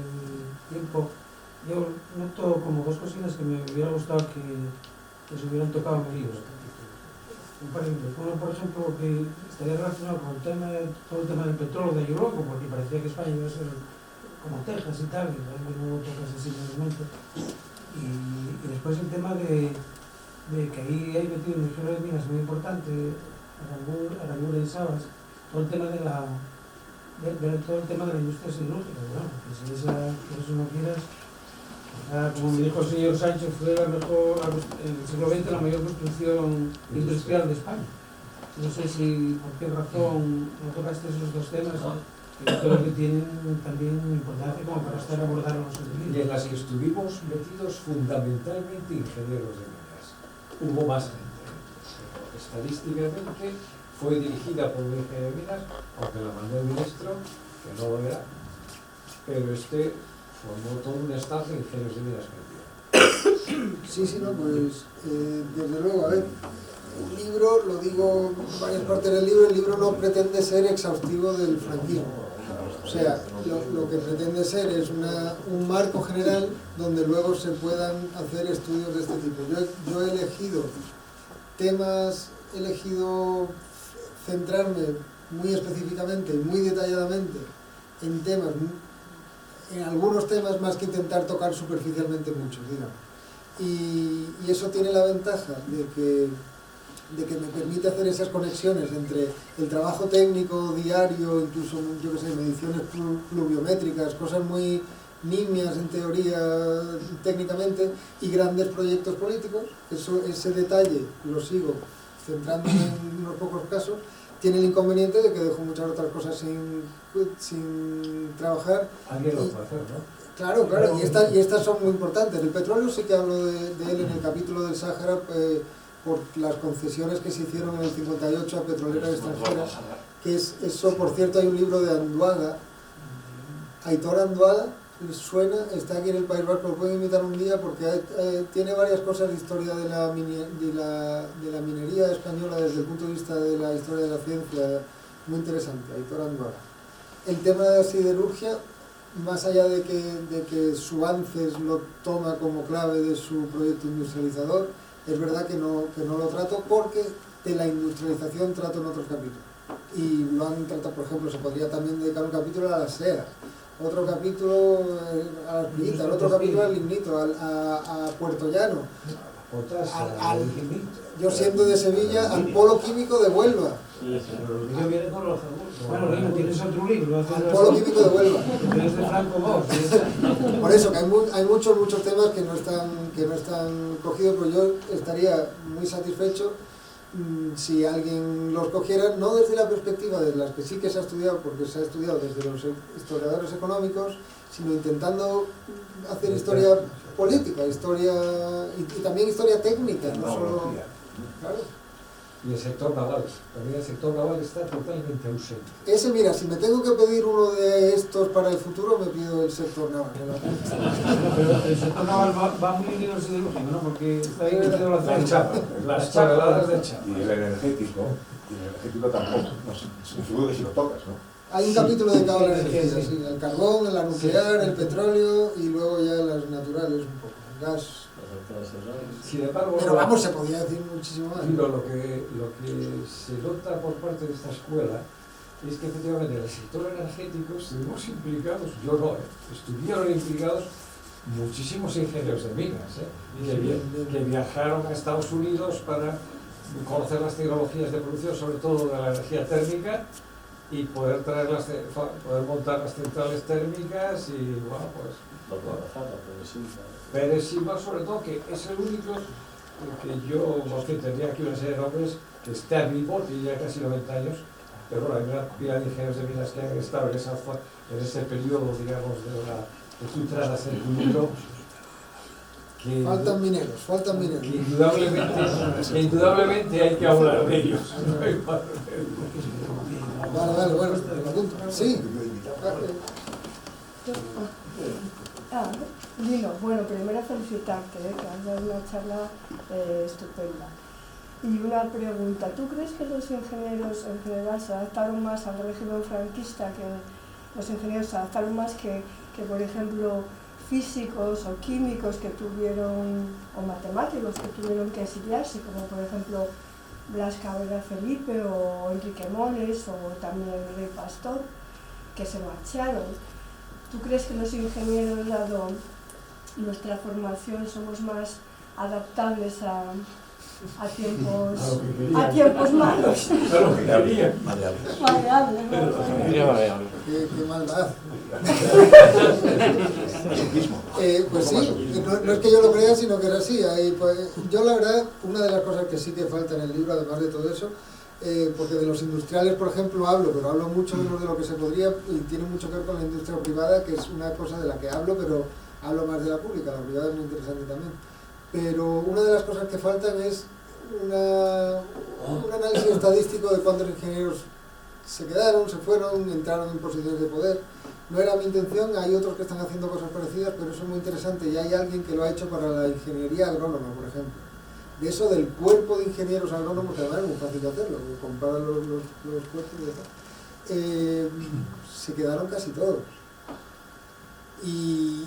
Speaker 1: tiempo, yo noto como dos cositas que me hubiera gustado que se hubieran tocado en el libro. Uno, por ejemplo, que estaría relacionado con todo el tema del petróleo de Yuroco, porque parecía que España iba a ser como Texas y tal, y no tocas así en el momento. Y después el tema de que ahí hay metido un ingeniero de minas muy importante, Aramburu y Sabas, todo el tema de la industria siderúrgica, bueno, que si eso no quieras, como me dijo el señor Sánchez, fue la mejor, en el siglo XX la mayor construcción industrial de España. No sé si por qué razón no tocaste esos dos temas, que yo creo que tienen también importancia como para estar abordados en el libro.
Speaker 2: Y en las que estuvimos metidos fundamentalmente ingenieros de minas. Hubo más gente. Estadísticamente fue dirigida por un ingeniero de minas, aunque la mandó el ministro, que no lo era, pero formó todo un staff de ingenieros de minas que
Speaker 3: Sí, no, pues desde luego, a ver, el libro, lo digo en varias partes del libro, el libro no pretende ser exhaustivo del franquismo. O sea, lo que pretende ser es un marco general donde luego se puedan hacer estudios de este tipo. Yo he elegido temas, centrarme muy específicamente y muy detalladamente en algunos temas más que intentar tocar superficialmente muchos, digamos. Y eso tiene la ventaja de que me permite hacer esas conexiones entre el trabajo técnico, diario, incluso, yo que sé, mediciones pluviométricas, cosas muy nimias en teoría, técnicamente, y grandes proyectos políticos. Ese detalle lo sigo centrándome en unos pocos casos. Tiene el inconveniente de que dejo muchas otras cosas sin trabajar.
Speaker 2: alguien lo puede hacer, ¿no?
Speaker 3: Claro, y estas son muy importantes. El petróleo sí que hablo de él en el capítulo del Sáhara, por las concesiones que se hicieron en el 58 a petroleras extranjeras, que eso, por cierto, hay un libro de Anduaga, Aitor Anduaga, ¿les suena? Está aquí en el País Vasco, lo pueden invitar un día porque tiene varias cosas de historia de la minería española desde el punto de vista de la historia de la ciencia, muy interesante, Aitor Anduaga. El tema de la siderurgia, más allá de que Suances lo toma como clave de su proyecto industrializador, es verdad que no lo trato porque de la industrialización trato en otros capítulos. Y lo han tratado, por ejemplo, se podría también dedicar un capítulo a la SEA, otro capítulo a la espiguita, otro capítulo al lignito, a Puerto Llano, yo siendo de Sevilla, al polo químico de Huelva.
Speaker 1: Bueno, Reina, tienes otro libro.
Speaker 3: Al polo químico de Huelva.
Speaker 1: Tienes de Franco Bosch.
Speaker 3: Por eso, que hay muchos temas que no están cogidos, pero yo estaría muy satisfecho si alguien los cogiera, no desde la perspectiva de las que sí que se ha estudiado, porque se ha estudiado desde los historiadores económicos, sino intentando hacer historia política, historia y también historia técnica, no solo... Claro.
Speaker 2: y el sector naval. También el sector naval está totalmente ausente.
Speaker 3: Ese, mira, si me tengo que pedir uno de estos para el futuro, me pido el sector naval.
Speaker 6: Pero el sector naval va muy unido al siderúrgico, ¿no? Porque está ahí metido la
Speaker 2: Las chapas, las toneladas de chapa.
Speaker 7: Y el energético tampoco. No sé, seguro que si lo tocas, ¿no?
Speaker 3: Hay un capítulo dedicado a la energía, sí, el carbón, la nuclear, el petróleo y luego ya las naturales un poco, el gas.
Speaker 2: Sin embargo,
Speaker 3: Pero vamos, se podía decir muchísimo más.
Speaker 2: lo que se nota por parte de esta escuela es que efectivamente en el sector energético estuvimos implicados, yo no, estuvieron implicados muchísimos ingenieros de minas, que viajaron a Estados Unidos para conocer las tecnologías de producción, sobre todo de la energía térmica, y poder poder montar las centrales térmicas y bueno, pues Pérez-Silva sobre todo, que es el único que yo, en fin, tendría aquí una serie de nombres que está vivo, tiene ya casi 90 años, pero bueno, hay una pila de ingenieros de minas que han estado en ese periodo, digamos, que tú tratas en tu libro.
Speaker 3: Faltan mineros.
Speaker 2: Que indudablemente hay que hablar de ellos.
Speaker 3: Vale, bueno, lo apunto. Sí.
Speaker 8: Lino, bueno, primero felicitarte, que has dado una charla estupenda. Y una pregunta, ¿tú crees que los ingenieros en general se adaptaron más al régimen franquista, que los ingenieros se adaptaron más que por ejemplo, físicos o químicos que tuvieron, o matemáticos que tuvieron que exiliarse, como por ejemplo Blas Cabrera Felipe o Enrique Moles o también Rey Pastor, que se marcharon? ¿Tú crees que los ingenieros, dado nuestra formación, somos más adaptables a tiempos malos?
Speaker 2: Claro que quería.
Speaker 8: Variable, ¿no?
Speaker 3: Qué maldad. Pues sí, no es que yo lo crea, sino que es así. Yo la verdad, una de las cosas que sí que falta en el libro, además de todo eso, porque de los industriales, por ejemplo, pero hablo mucho menos de lo que se podría, y tiene mucho que ver con la industria privada, que es una cosa de la que hablo, pero hablo más de la pública. La privada es muy interesante también. Pero una de las cosas que faltan es un análisis estadístico de cuántos ingenieros se quedaron, se fueron, entraron en posiciones de poder. No era mi intención, hay otros que están haciendo cosas parecidas, pero eso es muy interesante y hay alguien que lo ha hecho para la ingeniería agrónoma, por ejemplo. De eso del cuerpo de ingenieros agrónomos, que además es muy fácil de hacerlo, comparar los cuerpos y se quedaron casi todos. Y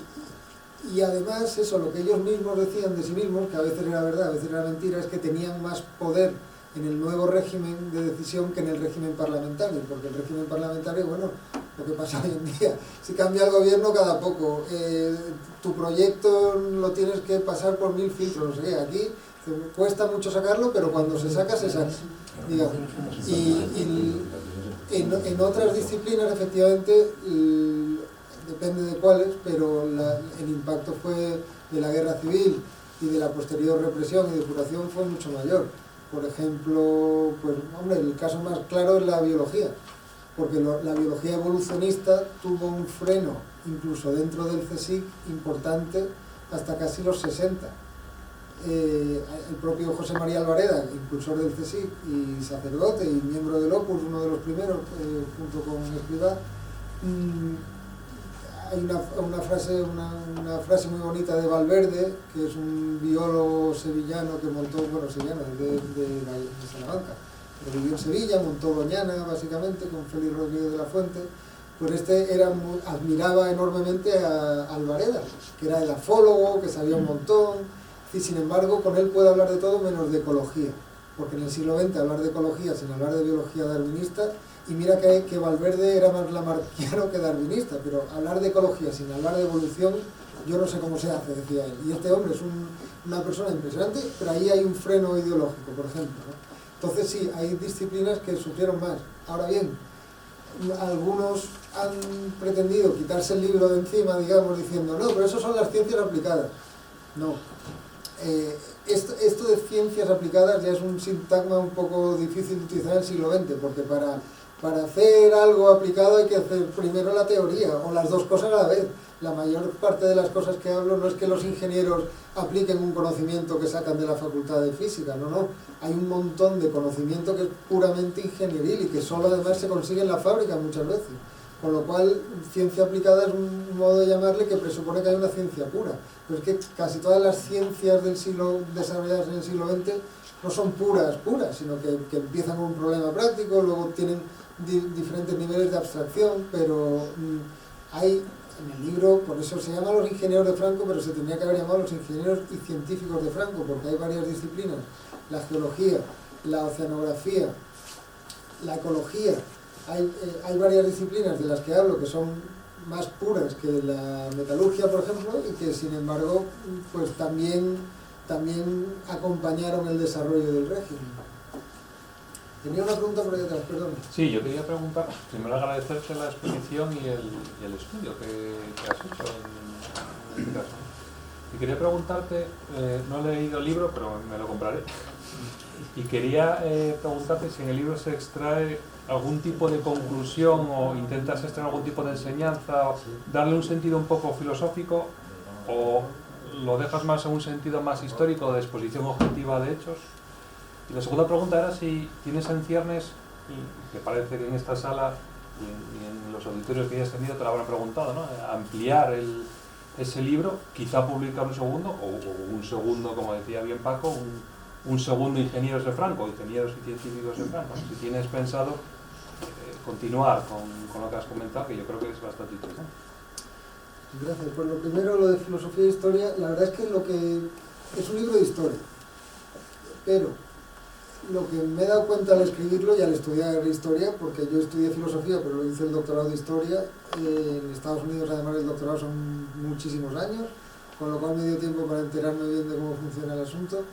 Speaker 3: además eso, lo que ellos mismos decían de sí mismos, que a veces era verdad, a veces era mentira, es que tenían más poder en el nuevo régimen de decisión que en el régimen parlamentario, porque el régimen parlamentario, bueno, lo que pasa hoy en día, si cambia el gobierno cada poco, tu proyecto lo tienes que pasar por 1000 filtros, no sé qué, aquí cuesta mucho sacarlo, pero cuando se saca, digamos. Y en otras disciplinas, efectivamente, depende de cuáles, pero el impacto fue de la guerra civil y de la posterior represión y depuración fue mucho mayor. Por ejemplo, pues hombre, el caso más claro es la biología, porque la biología evolucionista tuvo un freno, incluso dentro del CSIC, importante hasta casi los 60. El propio José María Alvareda, impulsor del CSIC y sacerdote y miembro del Opus, uno de los primeros, junto con Escrivá, hay una frase muy bonita de Valverde, que es un biólogo sevillano que montó, sevillano, de Salamanca, pero vivió en Sevilla, montó Doñana básicamente con Félix Rodríguez de la Fuente. Pues admiraba enormemente a Alvareda, que era edafólogo, que sabía un montón, y sin embargo con él puede hablar de todo menos de ecología, porque en el siglo XX hablar de ecología sin hablar de biología darwinista. Y mira que Valverde era más lamarckiano que darwinista, pero hablar de ecología sin hablar de evolución, yo no sé cómo se hace, decía él. Y este hombre es una persona impresionante, pero ahí hay un freno ideológico, por ejemplo, ¿no? Entonces sí, hay disciplinas que sufrieron más. Ahora bien, algunos han pretendido quitarse el libro de encima, digamos, diciendo, no, pero eso son las ciencias aplicadas. No. Esto de ciencias aplicadas ya es un sintagma un poco difícil de utilizar en el siglo XX, porque para Para hacer algo aplicado hay que hacer primero la teoría, o las dos cosas a la vez. La mayor parte de las cosas que hablo no es que los ingenieros apliquen un conocimiento que sacan de la facultad de física, no. Hay un montón de conocimiento que es puramente ingenieril y que solo además se consigue en la fábrica muchas veces. Con lo cual, ciencia aplicada es un modo de llamarle que presupone que hay una ciencia pura. Pero es que casi todas las ciencias del siglo desarrolladas en el siglo XX no son puras, sino que empiezan con un problema práctico, luego tienen diferentes niveles de abstracción, pero hay en el libro, por eso se llama Los ingenieros de Franco, pero se tendría que haber llamado Los ingenieros y científicos de Franco, porque hay varias disciplinas, la geología, la oceanografía, la ecología, hay varias disciplinas de las que hablo que son más puras que la metalurgia, por ejemplo, y que sin embargo pues también acompañaron el desarrollo del régimen. Tenía una pregunta por ahí atrás, perdón.
Speaker 9: Sí, yo quería preguntar, primero agradecerte la exposición y el estudio que has hecho en este caso. Y quería preguntarte, no he leído el libro, pero me lo compraré. Y quería preguntarte si en el libro se extrae algún tipo de conclusión o intentas extraer algún tipo de enseñanza, o darle un sentido un poco filosófico, o lo dejas más en un sentido más histórico de exposición objetiva de hechos. Y la segunda pregunta era si tienes en ciernes, y que parece que en esta sala y en los auditorios que hayas tenido te lo habrán preguntado, ¿no? Ampliar ese libro, quizá publicar un segundo, o un segundo, como decía bien Paco, un segundo Ingenieros de Franco, Ingenieros y Científicos de Franco. Si tienes pensado continuar con lo que has comentado, que yo creo que es bastante interesante.
Speaker 3: Gracias. Pues lo primero, lo de filosofía e historia, la verdad es que es un libro de historia, pero lo que me he dado cuenta al escribirlo y al estudiar historia, porque yo estudié filosofía, pero hice el doctorado de historia, en Estados Unidos además el doctorado son muchísimos años, con lo cual me dio tiempo para enterarme bien de cómo funciona el asunto.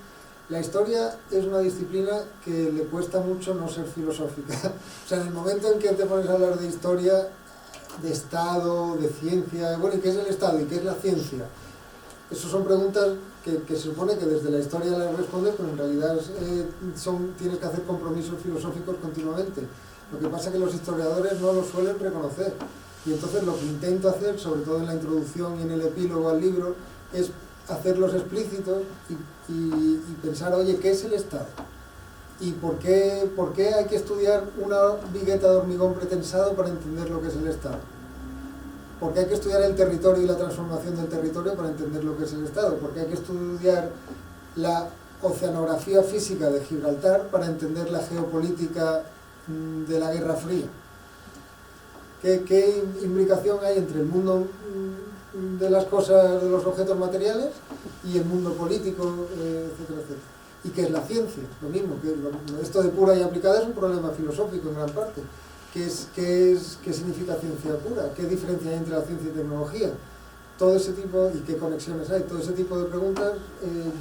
Speaker 3: La historia es una disciplina que le cuesta mucho no ser filosófica. O sea, en el momento en que te pones a hablar de historia, de Estado, de ciencia, bueno, ¿y qué es el Estado? ¿Y qué es la ciencia? Esas son preguntas que se supone que desde la historia las respondes, pero en realidad tienes que hacer compromisos filosóficos continuamente. Lo que pasa es que los historiadores no lo suelen reconocer. Y entonces lo que intento hacer, sobre todo en la introducción y en el epílogo al libro, es hacerlos explícitos y pensar, oye, ¿qué es el Estado? ¿Y por qué hay que estudiar una vigueta de hormigón pretensado para entender lo que es el Estado? ¿Por qué hay que estudiar el territorio y la transformación del territorio para entender lo que es el Estado? ¿Por qué hay que estudiar la oceanografía física de Gibraltar para entender la geopolítica de la Guerra Fría? ¿Qué implicación hay entre el mundo de las cosas, de los objetos materiales, y el mundo político, etcétera, etcétera? ¿Y qué es la ciencia? Lo mismo, esto de pura y aplicada es un problema filosófico en gran parte. ¿Qué significa ciencia pura? ¿Qué diferencia hay entre la ciencia y tecnología? Todo ese tipo, y qué conexiones hay, todo ese tipo de preguntas,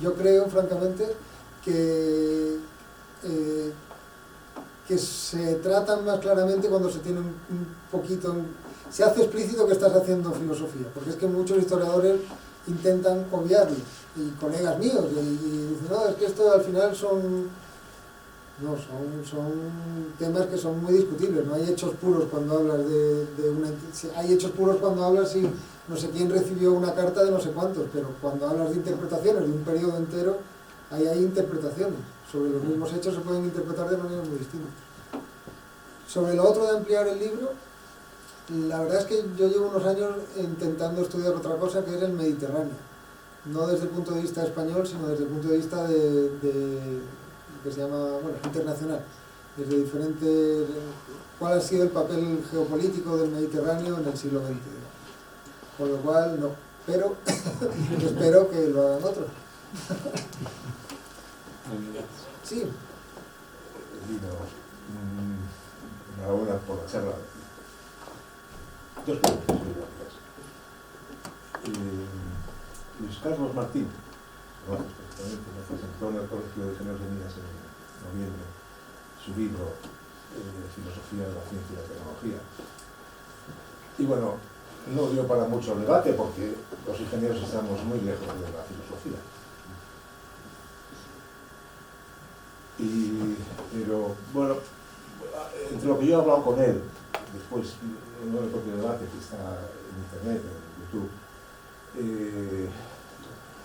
Speaker 3: yo creo, francamente, que se tratan más claramente cuando se tiene un poquito, se hace explícito que estás haciendo filosofía, porque es que muchos historiadores intentan obviarlo, y colegas míos, y dicen, no, es que esto al final son temas que son muy discutibles. No hay hechos puros cuando hablas hay hechos puros cuando hablas si no sé quién recibió una carta de no sé cuántos, pero cuando hablas de interpretaciones de un periodo entero, hay interpretaciones. Sobre los mismos hechos se pueden interpretar de manera muy distinta. Sobre lo otro de ampliar el libro, la verdad es que yo llevo unos años intentando estudiar otra cosa, que es el Mediterráneo. No desde el punto de vista español, sino desde el punto de vista que se llama, internacional, desde diferentes, cuál ha sido el papel geopolítico del Mediterráneo en el siglo XX. Con lo cual, no, pero espero que lo hagan otros. Sí.
Speaker 7: Enhorabuena por la charla. Dos preguntas muy rápidas. Luis Carlos Martín, que presentó en el Colegio de Ingenieros de Minas en noviembre su libro Filosofía de la Ciencia y la Tecnología. Y bueno, no dio para mucho debate porque los ingenieros estamos muy lejos de la filosofía. Pero bueno, entre lo que yo he hablado con él, después, en el propio debate que está en internet, en YouTube,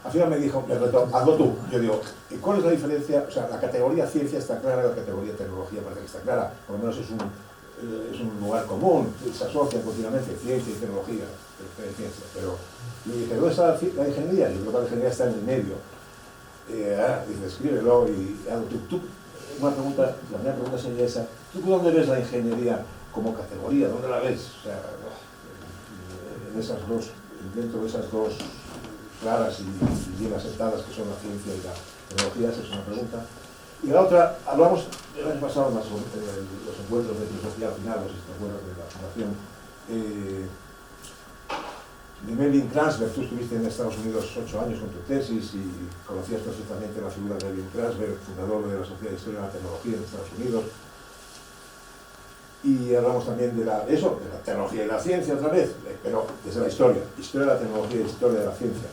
Speaker 7: al final me dijo, me retó, hazlo tú. Yo digo, ¿cuál es la diferencia? O sea, la categoría ciencia está clara, la categoría tecnología parece que está clara, por lo menos es un lugar común, se asocian continuamente ciencia y tecnología, ciencia, pero yo dije, ¿dónde está la ingeniería? Yo creo que la ingeniería está en el medio. Dice, escríbelo y hazlo tú. Una pregunta, la primera pregunta sería esa, ¿tú dónde ves la ingeniería como categoría? ¿Dónde la ves? O sea, en esas dos, dentro de esas dos claras y bien asentadas que son la ciencia y la tecnología, esa es una pregunta. Y la otra, hablamos el año pasado más sobre los encuentros de filosofía al final, los encuentros de la Fundación, de Melvin Kransberg. Tú estuviste en Estados Unidos 8 años con tu tesis y conocías perfectamente la figura de Melvin Kransberg, fundador de la Sociedad de Historia de la Tecnología en Estados Unidos. Y hablamos también de la tecnología y la ciencia otra vez, pero desde la historia de la tecnología y historia de la ciencia.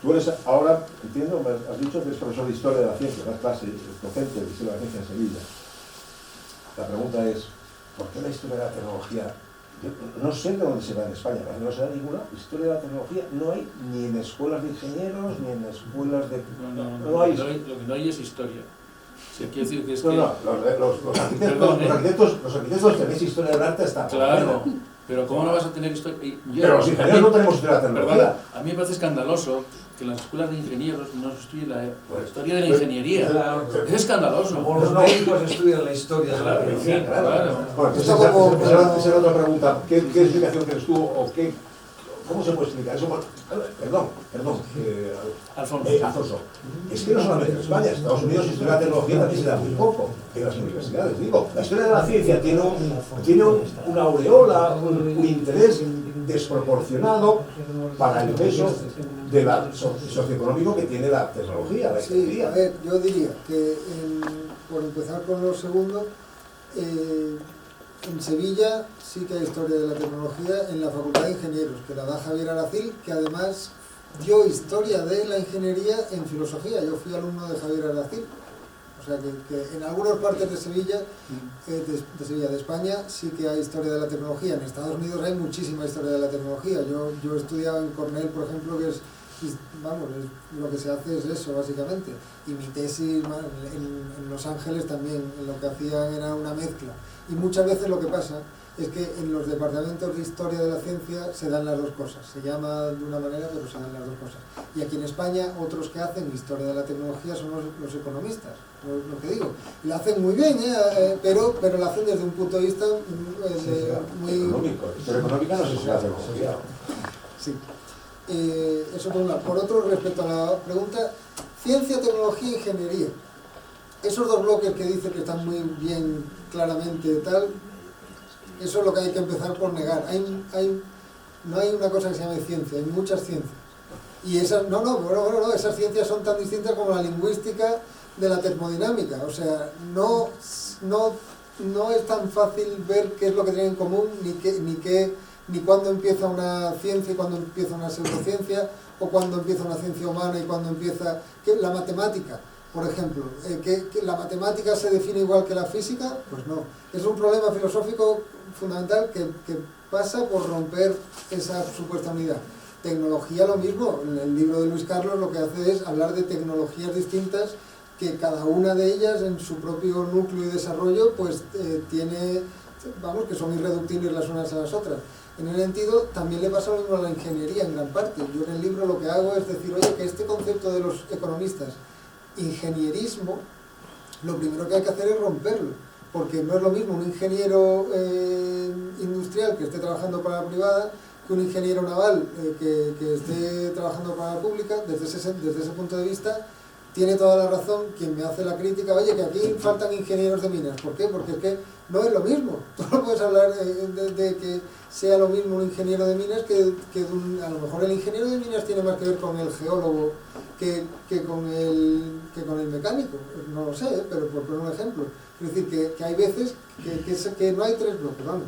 Speaker 7: Tú eres ahora, entiendo, me has dicho que eres profesor de historia de la ciencia, das clase, docente de historia de la ciencia en Sevilla. La pregunta es, ¿por qué la historia de la tecnología? Yo no sé de dónde se va en España, no se da ninguna historia de la tecnología, no hay ni en escuelas de ingenieros, ni en escuelas de...
Speaker 5: No hay. Lo que no hay es historia. Sí, quiero decir que es que...
Speaker 7: los arquitectos tenéis historia del arte hasta...
Speaker 5: Claro, pero ¿cómo no vas a tener historia?
Speaker 7: Pero los ingenieros no tenemos historia de la tecnología.
Speaker 5: Perdona, a mí me parece escandaloso que en las escuelas de ingenieros no se estudie la historia de la ingeniería. Es escandaloso.
Speaker 2: Como los médicos estudian la historia de la medicina.
Speaker 5: Claro.
Speaker 7: Bueno, esa era otra pregunta. ¿Qué explicación tienes tú o qué... ¿Cómo se puede explicar eso? Perdón, Alfonso. Es que no solamente en España, en Estados Unidos, historia de la tecnología también se da muy poco en las universidades. Digo, la historia de la ciencia tiene una aureola, un interés desproporcionado para el peso socioeconómico que tiene la tecnología, la ingeniería.
Speaker 3: Sí, a ver, yo diría que, por empezar con lo segundo, en Sevilla sí que hay historia de la tecnología en la Facultad de Ingenieros, que la da Javier Aracil, que además dio historia de la ingeniería en filosofía. Yo fui alumno de Javier Aracil. O sea que en algunas partes de Sevilla, de España, sí que hay historia de la tecnología. En Estados Unidos hay muchísima historia de la tecnología. Yo he estudiado en Cornell, por ejemplo, que lo que se hace es eso, básicamente. Y mi tesis en Los Ángeles también, lo que hacían era una mezcla. Y muchas veces lo que pasa es que en los departamentos de historia de la ciencia se dan las dos cosas. Se llama de una manera, pero se dan las dos cosas. Y aquí en España, otros que hacen historia de la tecnología son los economistas, lo que digo. Y la hacen muy bien, pero la hacen desde un punto de vista muy...
Speaker 7: económico. Historia económica no se hace la tecnología.
Speaker 3: Sí. Eso por un lado. Por otro, respecto a la pregunta, ciencia, tecnología e ingeniería. Esos dos bloques que dicen que están muy bien claramente tal, eso es lo que hay que empezar por negar. No hay una cosa que se llame ciencia, hay muchas ciencias. Y esas, esas ciencias son tan distintas como la lingüística de la termodinámica. O sea, no es tan fácil ver qué es lo que tienen en común, ni cuándo empieza una ciencia y cuándo empieza una pseudociencia, o cuándo empieza una ciencia humana y cuándo empieza... La matemática, por ejemplo, ¿que la matemática se define igual que la física? Pues no. Es un problema filosófico fundamental que pasa por romper esa supuesta unidad. Tecnología lo mismo. El libro de Luis Carlos lo que hace es hablar de tecnologías distintas que cada una de ellas en su propio núcleo y desarrollo pues tiene, que son irreductibles las unas a las otras. En ese sentido, también le pasa lo mismo a la ingeniería en gran parte. Yo en el libro lo que hago es decir, oye, que este concepto de los economistas, ingenierismo, lo primero que hay que hacer es romperlo, porque no es lo mismo un ingeniero industrial que esté trabajando para la privada que un ingeniero naval que esté trabajando para la pública. Desde ese punto de vista tiene toda la razón quien me hace la crítica, oye, que aquí faltan ingenieros de minas. ¿Por qué? Porque es que no es lo mismo. Tú no puedes hablar de que sea lo mismo un ingeniero de minas que a lo mejor el ingeniero de minas tiene más que ver con el geólogo que con el mecánico. No lo sé, pero por poner un ejemplo. Es decir, que hay veces que no hay tres bloques, vamos.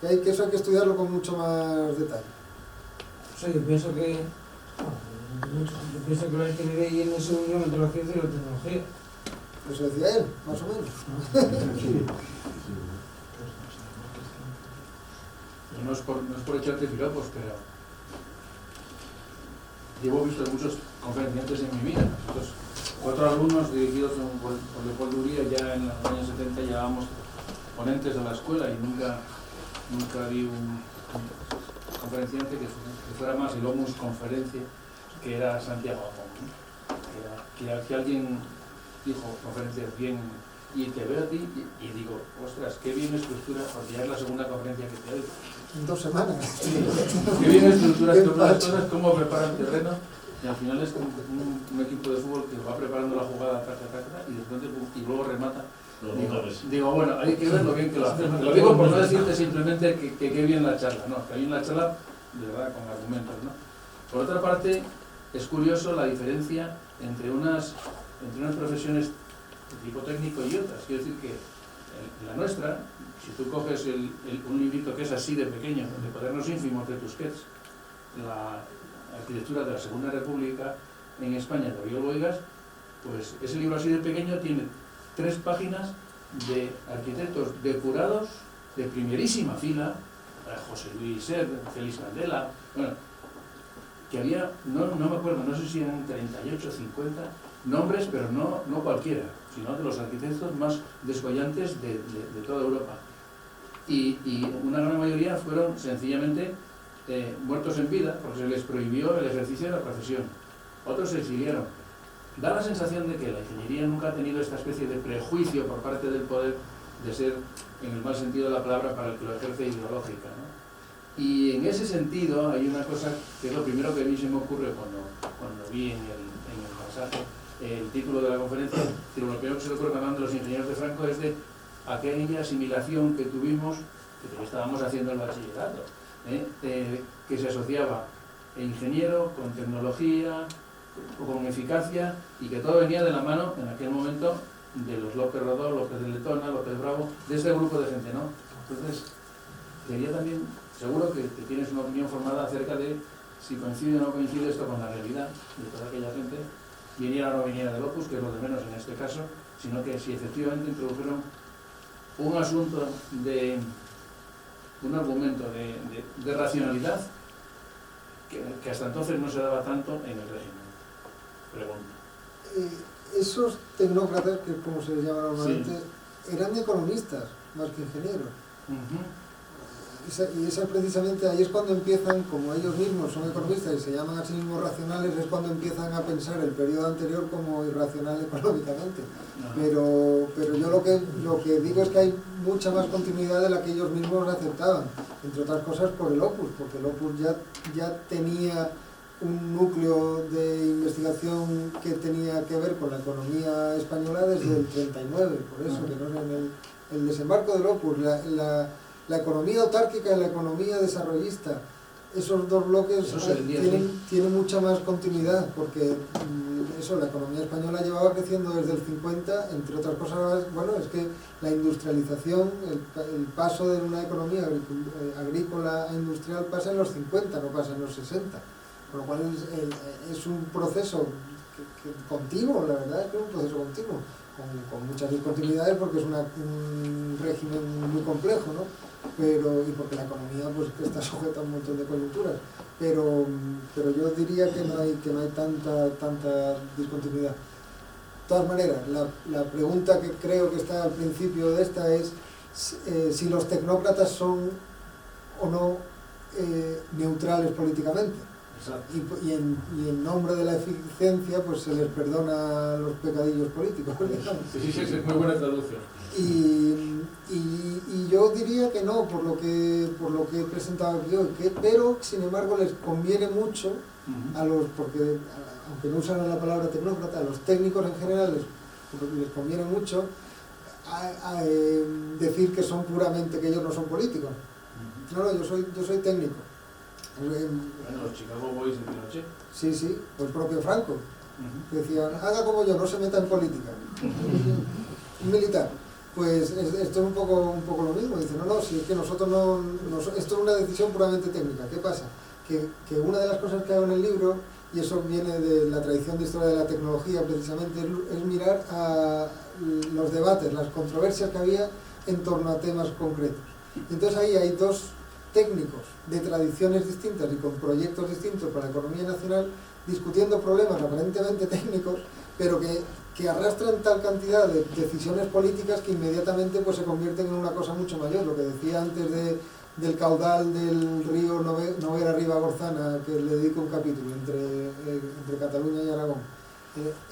Speaker 3: Que eso hay que estudiarlo con mucho más detalle.
Speaker 1: O sea, yo pienso que la ingeniería no se unió entre la ciencia y la tecnología.
Speaker 3: Eso decía él, más o menos.
Speaker 5: no es por echarte piropos, pero llevo visto muchos conferenciantes en mi vida. Nosotros, 4 alumnos dirigidos por Leopoldo Uría, ya en los años 70 llevábamos ponentes de la escuela y nunca vi un conferenciante que fuera más el Omus Conferencia, que era Santiago Apón, ¿no? Que alguien dijo conferencias bien, y te veo a ti y digo, ostras, qué bien estructura, porque ya es la segunda conferencia que te oigo.
Speaker 3: En 2 semanas.
Speaker 5: Qué bien estructuras todas las cosas, cómo preparan terreno, y al final es un equipo de fútbol que va preparando la jugada, y luego remata. Digo, bueno, hay que ver lo bien que lo hacen. Te lo digo por no decirte simplemente que qué bien la charla, no, que bien la charla, de verdad, con argumentos, ¿no? Por otra parte, es curioso la diferencia entre unas profesiones de tipo técnico y otras. Quiero decir que en la nuestra, si tú coges un librito que es así de pequeño, de cuadernos ínfimos de Tusquets, la arquitectura de la Segunda República en España, de Oriol Bohigas, pues ese libro así de pequeño tiene 3 páginas de arquitectos depurados de primerísima fila, José Luis Ser, Félix Mandela, bueno, que había, no me acuerdo, no sé si eran 38 o 50 nombres, pero no cualquiera, sino de los arquitectos más descollantes de toda Europa. Y una gran mayoría fueron sencillamente muertos en vida, porque se les prohibió el ejercicio de la profesión. Otros se exiliaron. Da la sensación de que la ingeniería nunca ha tenido esta especie de prejuicio por parte del poder de ser, en el mal sentido de la palabra, para el que lo ejerce, ideológica, ¿no? Y en ese sentido hay una cosa que es lo primero que a mí se me ocurre cuando vi en el pasaje el título de la conferencia, que lo primero que se le ocurre hablando de los ingenieros de Franco es de aquella asimilación que tuvimos, que estábamos haciendo en el bachillerato, que se asociaba ingeniero con tecnología, con eficacia, y que todo venía de la mano en aquel momento de los López Rodó, López de Letona, López Bravo, de este grupo de gente, ¿no? Entonces, quería también, seguro que tienes una opinión formada acerca de si coincide o no coincide esto con la realidad de toda aquella gente, viniera o no viniera del Opus, que es lo de menos en este caso, sino que si efectivamente introdujeron un asunto un argumento de racionalidad que hasta entonces no se daba tanto en el régimen. Pregunta.
Speaker 3: Esos tecnócratas, que es como se les llama normalmente, eran economistas más que ingenieros. Y esa precisamente ahí es cuando empiezan, como ellos mismos son economistas y se llaman a sí mismos racionales, es cuando empiezan a pensar el periodo anterior como irracional económicamente. Pero yo lo que digo es que hay mucha más continuidad de la que ellos mismos aceptaban, entre otras cosas por el Opus, porque el Opus ya tenía un núcleo de investigación que tenía que ver con la economía española desde el 39, por eso que no es en el desembarco del Opus, la economía autárquica y la economía desarrollista, esos dos bloques tienen mucha más continuidad, porque la economía española llevaba creciendo desde el 50, entre otras cosas, bueno, es que la industrialización, el paso de una economía agrícola a industrial pasa en los 50, no pasa en los 60, con lo cual es un proceso continuo, la verdad es que es un proceso continuo, con muchas discontinuidades porque es un régimen muy complejo, ¿no? Y porque la economía pues está sujeta a un montón de coyunturas, pero yo diría que no hay tanta discontinuidad. De todas maneras, la pregunta que creo que está al principio de esta es si los tecnócratas son o no neutrales políticamente. Y en nombre de la eficiencia pues se les perdona los pecadillos políticos, digamos.
Speaker 5: Sí, es muy buena traducción.
Speaker 3: Y yo diría que no, por lo que he presentado aquí hoy, pero sin embargo les conviene mucho porque aunque no usan la palabra tecnócrata, a los técnicos en general les conviene mucho decir que son puramente, que ellos no son políticos. No, yo soy técnico.
Speaker 5: Bueno, los Chicago Boys de Pinochet.
Speaker 3: Sí, o el propio Franco. Decían, haga como yo, no se meta en política. Un militar. Pues esto es un poco lo mismo. Dice, no, si es que nosotros esto es una decisión puramente técnica. ¿Qué pasa? Que una de las cosas que hago en el libro, y eso viene de la tradición de historia de la tecnología precisamente, es mirar a los debates, las controversias que había en torno a temas concretos. Entonces ahí hay dos técnicos de tradiciones distintas y con proyectos distintos para la economía nacional, discutiendo problemas aparentemente técnicos, pero que arrastran tal cantidad de decisiones políticas que inmediatamente pues se convierten en una cosa mucho mayor. Lo que decía antes del caudal del río Noguera Ribagorzana, que le dedico un capítulo entre Cataluña y Aragón.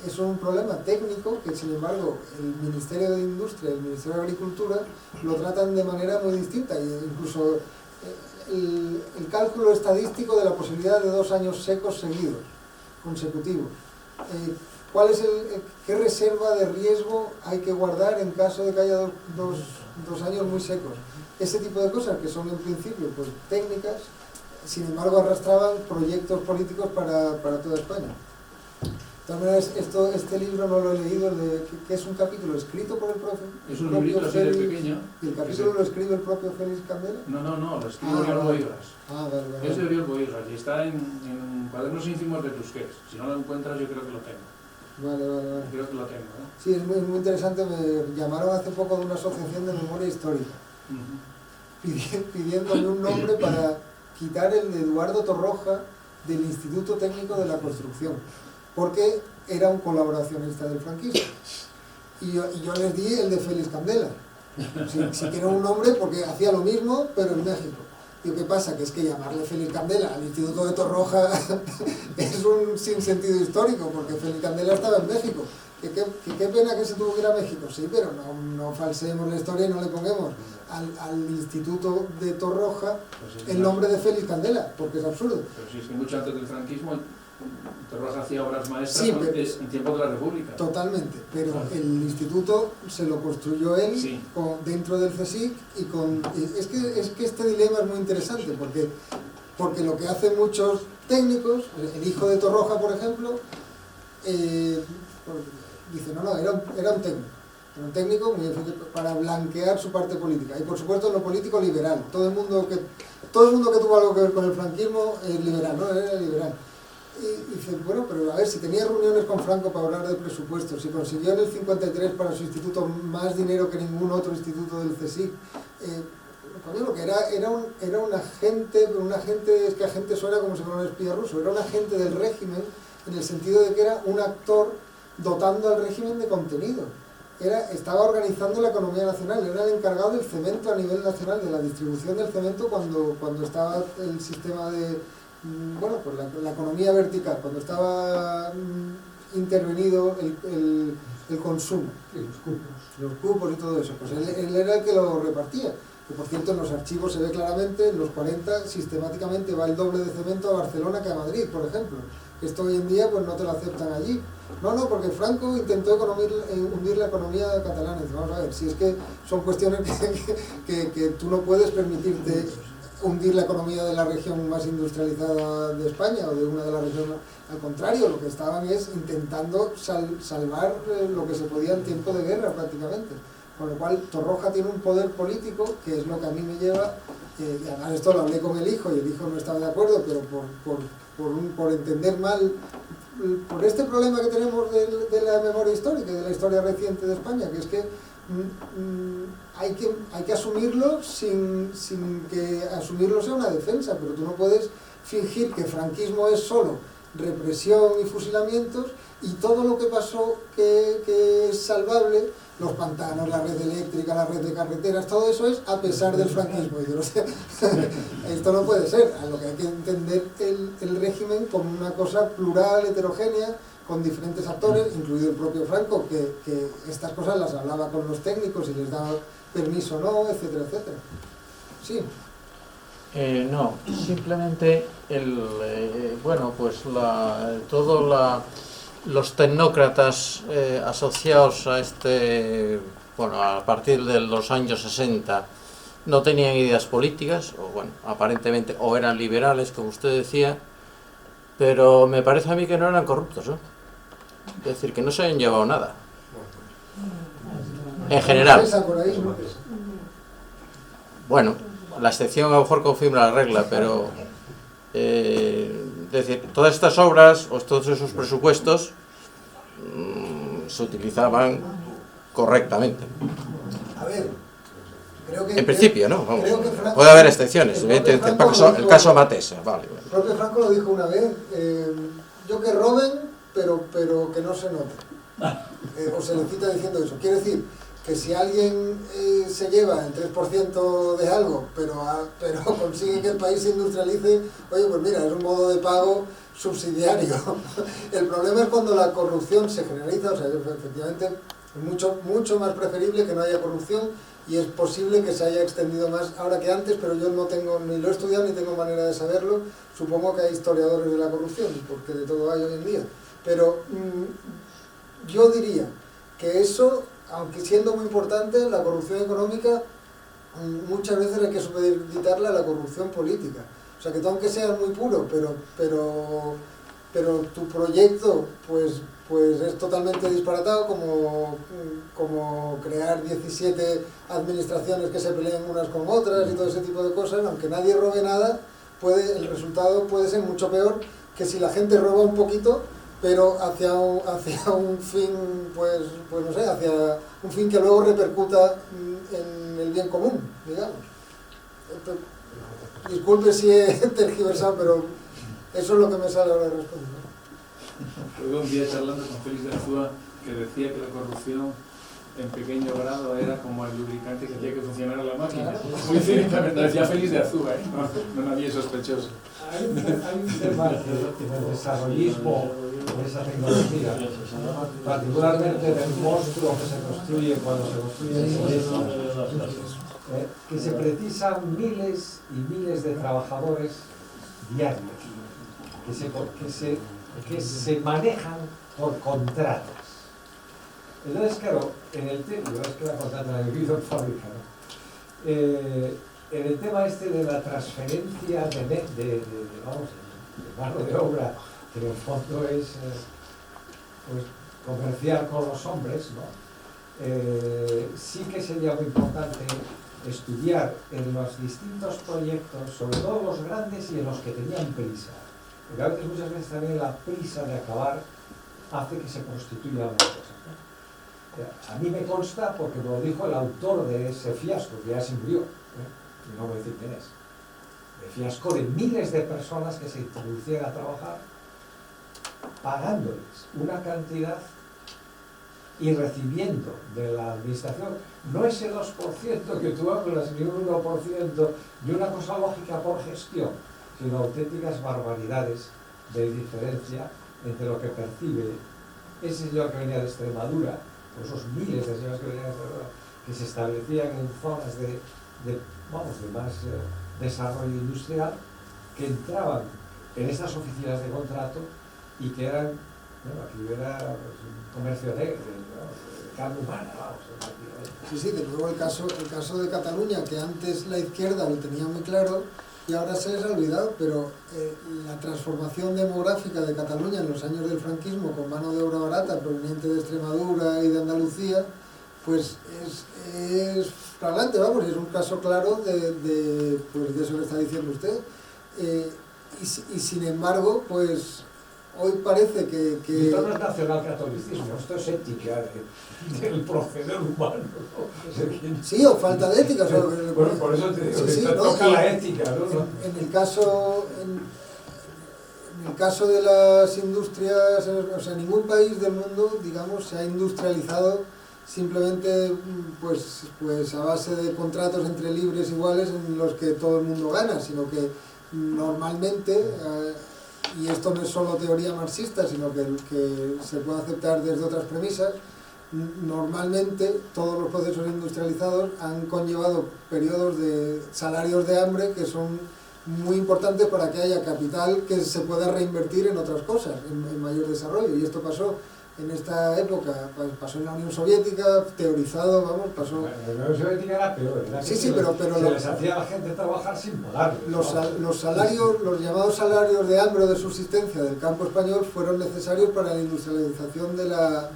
Speaker 3: Es un problema técnico que, sin embargo, el Ministerio de Industria y el Ministerio de Agricultura lo tratan de manera muy distinta, e incluso el cálculo estadístico de la posibilidad de 2 años secos seguidos, consecutivos. ¿Qué reserva de riesgo hay que guardar en caso de que haya dos años muy secos? Ese tipo de cosas que son en principio pues técnicas, sin embargo arrastraban proyectos políticos para toda España. De todas maneras, este libro no lo he leído, que es un capítulo escrito por el propio.
Speaker 5: Es un librito así de pequeño.
Speaker 3: ¿Y el capítulo lo escribe el propio Félix Candela?
Speaker 5: No, lo escribe Oriol Bohigas.
Speaker 3: Vale.
Speaker 5: Es de Oriol Bohigas y está en Cuadernos ínfimos de Tusquets. Si no lo encuentras, yo creo que lo tengo.
Speaker 3: Vale.
Speaker 5: Creo que lo tengo, ¿eh?
Speaker 3: Sí, es muy interesante. Me llamaron hace poco de una asociación de memoria histórica, pidiéndome un nombre para quitar el de Eduardo Torroja del Instituto Técnico de la Construcción, porque era un colaboracionista del franquismo. Y yo les di el de Félix Candela, si quieren un nombre, porque hacía lo mismo, pero en México. Y ¿qué pasa? Que es que llamarle Félix Candela al Instituto de Torroja es un sinsentido histórico, porque Félix Candela estaba en México. Qué pena que se tuvo que ir a México, sí, pero no falseemos la historia y no le pongamos al Instituto de Torroja el nombre de Félix Candela, porque es absurdo.
Speaker 5: Pero si es que mucho antes del franquismo, Torroja hacía obras maestras
Speaker 3: Sí,
Speaker 5: en tiempo de la República.
Speaker 3: Totalmente, pero el instituto se lo construyó él
Speaker 5: Sí.
Speaker 3: dentro del CSIC es que este dilema es muy interesante, porque lo que hacen muchos técnicos, el hijo de Torroja, por ejemplo, dice, era un técnico muy eficiente para blanquear su parte política, y por supuesto en lo político liberal. Todo el mundo que tuvo algo que ver con el franquismo es liberal, ¿no? Era liberal. Y dice, bueno, pero a ver, si tenía reuniones con Franco para hablar de presupuestos, si consiguió en el 53 para su instituto más dinero que ningún otro instituto del CSIC, lo que era un agente, pero un agente, es que agente suena como si fuera un espía ruso, era un agente del régimen, en el sentido de que era un actor dotando al régimen de contenido. Estaba organizando la economía nacional, era el encargado del cemento a nivel nacional, de la distribución del cemento cuando estaba el sistema de... pues la economía vertical, cuando estaba intervenido el consumo, los cupos y todo eso, pues él era el que lo repartía. Que por cierto, en los archivos se ve claramente, en los 40 sistemáticamente va el doble de cemento a Barcelona que a Madrid, por ejemplo. Esto hoy en día pues no te lo aceptan allí. No, porque Franco intentó hundir la economía catalana. Vamos a ver, si es que son cuestiones que tú no puedes permitirte hundir la economía de la región más industrializada de España o de una de las regiones. Al contrario, lo que estaban es intentando salvar lo que se podía en tiempo de guerra prácticamente. Con lo cual Torroja tiene un poder político, que es lo que a mí me lleva, y además esto lo hablé con el hijo y el hijo no estaba de acuerdo, pero por entender mal, por este problema que tenemos de la memoria histórica, de la historia reciente de España, que es que hay que asumirlo sin que asumirlo sea una defensa, pero tú no puedes fingir que franquismo es solo represión y fusilamientos y todo lo que pasó que es salvable, los pantanos, la red eléctrica, la red de carreteras, todo eso es a pesar del franquismo. O sea, esto no puede ser, a lo que hay que entender el régimen como una cosa plural, heterogénea, con diferentes actores, incluido el propio Franco, que estas cosas las hablaba con los técnicos y les daba permiso o no, etcétera, etcétera. Sí.
Speaker 10: No, simplemente los tecnócratas asociados a a partir de los años 60 no tenían ideas políticas, aparentemente, o eran liberales, como usted decía, pero me parece a mí que no eran corruptos, ¿no? Es decir, que no se han llevado nada. En general. Bueno, la excepción a lo mejor confirma la regla, pero es decir, todas estas obras o todos esos presupuestos se utilizaban correctamente.
Speaker 3: A ver,
Speaker 10: En principio, ¿no? Vamos.
Speaker 3: Creo que
Speaker 10: Puede haber excepciones, evidentemente. El caso Matesa, vale.
Speaker 3: El propio Franco lo dijo una vez, yo que roben, pero que no se note. O se le cita diciendo eso. Quiere decir que si alguien se lleva el 3% de algo, pero consigue que el país se industrialice, oye, pues mira, es un modo de pago subsidiario. El problema es cuando la corrupción se generaliza, o sea, efectivamente es mucho más preferible que no haya corrupción, y es posible que se haya extendido más ahora que antes, pero yo no tengo, ni lo he estudiado ni tengo manera de saberlo. Supongo que hay historiadores de la corrupción, porque de todo hay hoy en día. Pero yo diría que eso, aunque siendo muy importante, la corrupción económica, muchas veces hay que supeditarla a la corrupción política. O sea, que tú, aunque seas muy puro, pero tu proyecto pues es totalmente disparatado, como crear 17 administraciones que se peleen unas con otras y todo ese tipo de cosas. Aunque nadie robe nada, el resultado puede ser mucho peor que si la gente roba un poquito, pero hacia un fin, pues no sé, hacia un fin que luego repercuta en el bien común, digamos. Disculpe si he tergiversado, pero eso es lo que me sale ahora de responder.
Speaker 5: Luego un día charlando con Félix de Azúa, que decía que la corrupción en pequeño grado era como el lubricante que hacía que funcionara la máquina. Muy cínicamente, decía Félix de Azúa, no nadie sospechoso.
Speaker 2: Hay un tema del desarrollismo de esa tecnología, particularmente del monstruo que se construye cuando se construye el proyecto, que se precisan miles y miles de trabajadores diarios, que se manejan por contratos. Entonces, claro, en el tema, es que la contrata la he vivido en fábrica, ¿no? En el tema este de la transferencia de mano de obra, que en el fondo es pues, comerciar con los hombres, ¿no? Sí que sería muy importante estudiar en los distintos proyectos, sobre todo los grandes y en los que tenían prisa. Porque a veces, muchas veces también la prisa de acabar hace que se prostituya una cosa, ¿no? A mí me consta, porque me lo dijo el autor de ese fiasco, que ya se murió, y no voy a decir quién es, el fiasco de miles de personas que se introducían a trabajar pagándoles una cantidad y recibiendo de la administración no ese 2% que tú hablas, ni un 1%, ni una cosa lógica por gestión, sino auténticas barbaridades de diferencia entre lo que percibe ese señor que venía de Extremadura, o esos miles de señores que venían de Extremadura, que se establecían en zonas de más desarrollo industrial, que entraban en estas oficinas de contrato y que eran, aquí era pues, un comercio negro, de carne humana,
Speaker 3: Sí, de nuevo el caso de Cataluña, que antes la izquierda lo tenía muy claro y ahora se les ha olvidado, pero la transformación demográfica de Cataluña en los años del franquismo, con mano de obra barata proveniente de Extremadura y de Andalucía, pues es flagrante, vamos, y es un caso claro de eso que está diciendo usted. Y sin embargo, pues hoy parece que...
Speaker 2: Esto no es nacionalcatolicismo, esto es ética del proceder humano, ¿no?
Speaker 3: Sí, o falta de ética.
Speaker 2: Bueno, por eso te digo,
Speaker 3: sí,
Speaker 2: que
Speaker 3: ¿no?
Speaker 2: toca la ética, ¿no?
Speaker 3: En el caso de las industrias, o sea, ningún país del mundo, digamos, se ha industrializado simplemente pues a base de contratos entre libres iguales en los que todo el mundo gana, sino que normalmente, y esto no es solo teoría marxista, sino que se puede aceptar desde otras premisas, normalmente todos los procesos industrializados han conllevado periodos de salarios de hambre que son muy importantes para que haya capital que se pueda reinvertir en otras cosas, en mayor desarrollo. Y esto pasó en esta época, pasó en la Unión Soviética, teorizado, vamos, pasó...
Speaker 2: Bueno, la Unión Soviética era peor, ¿verdad?
Speaker 3: Sí, pero
Speaker 2: se les hacía a la gente trabajar sin pagarles.
Speaker 3: Los salarios, los llamados salarios de hambre o de subsistencia del campo español fueron necesarios para la industrialización de la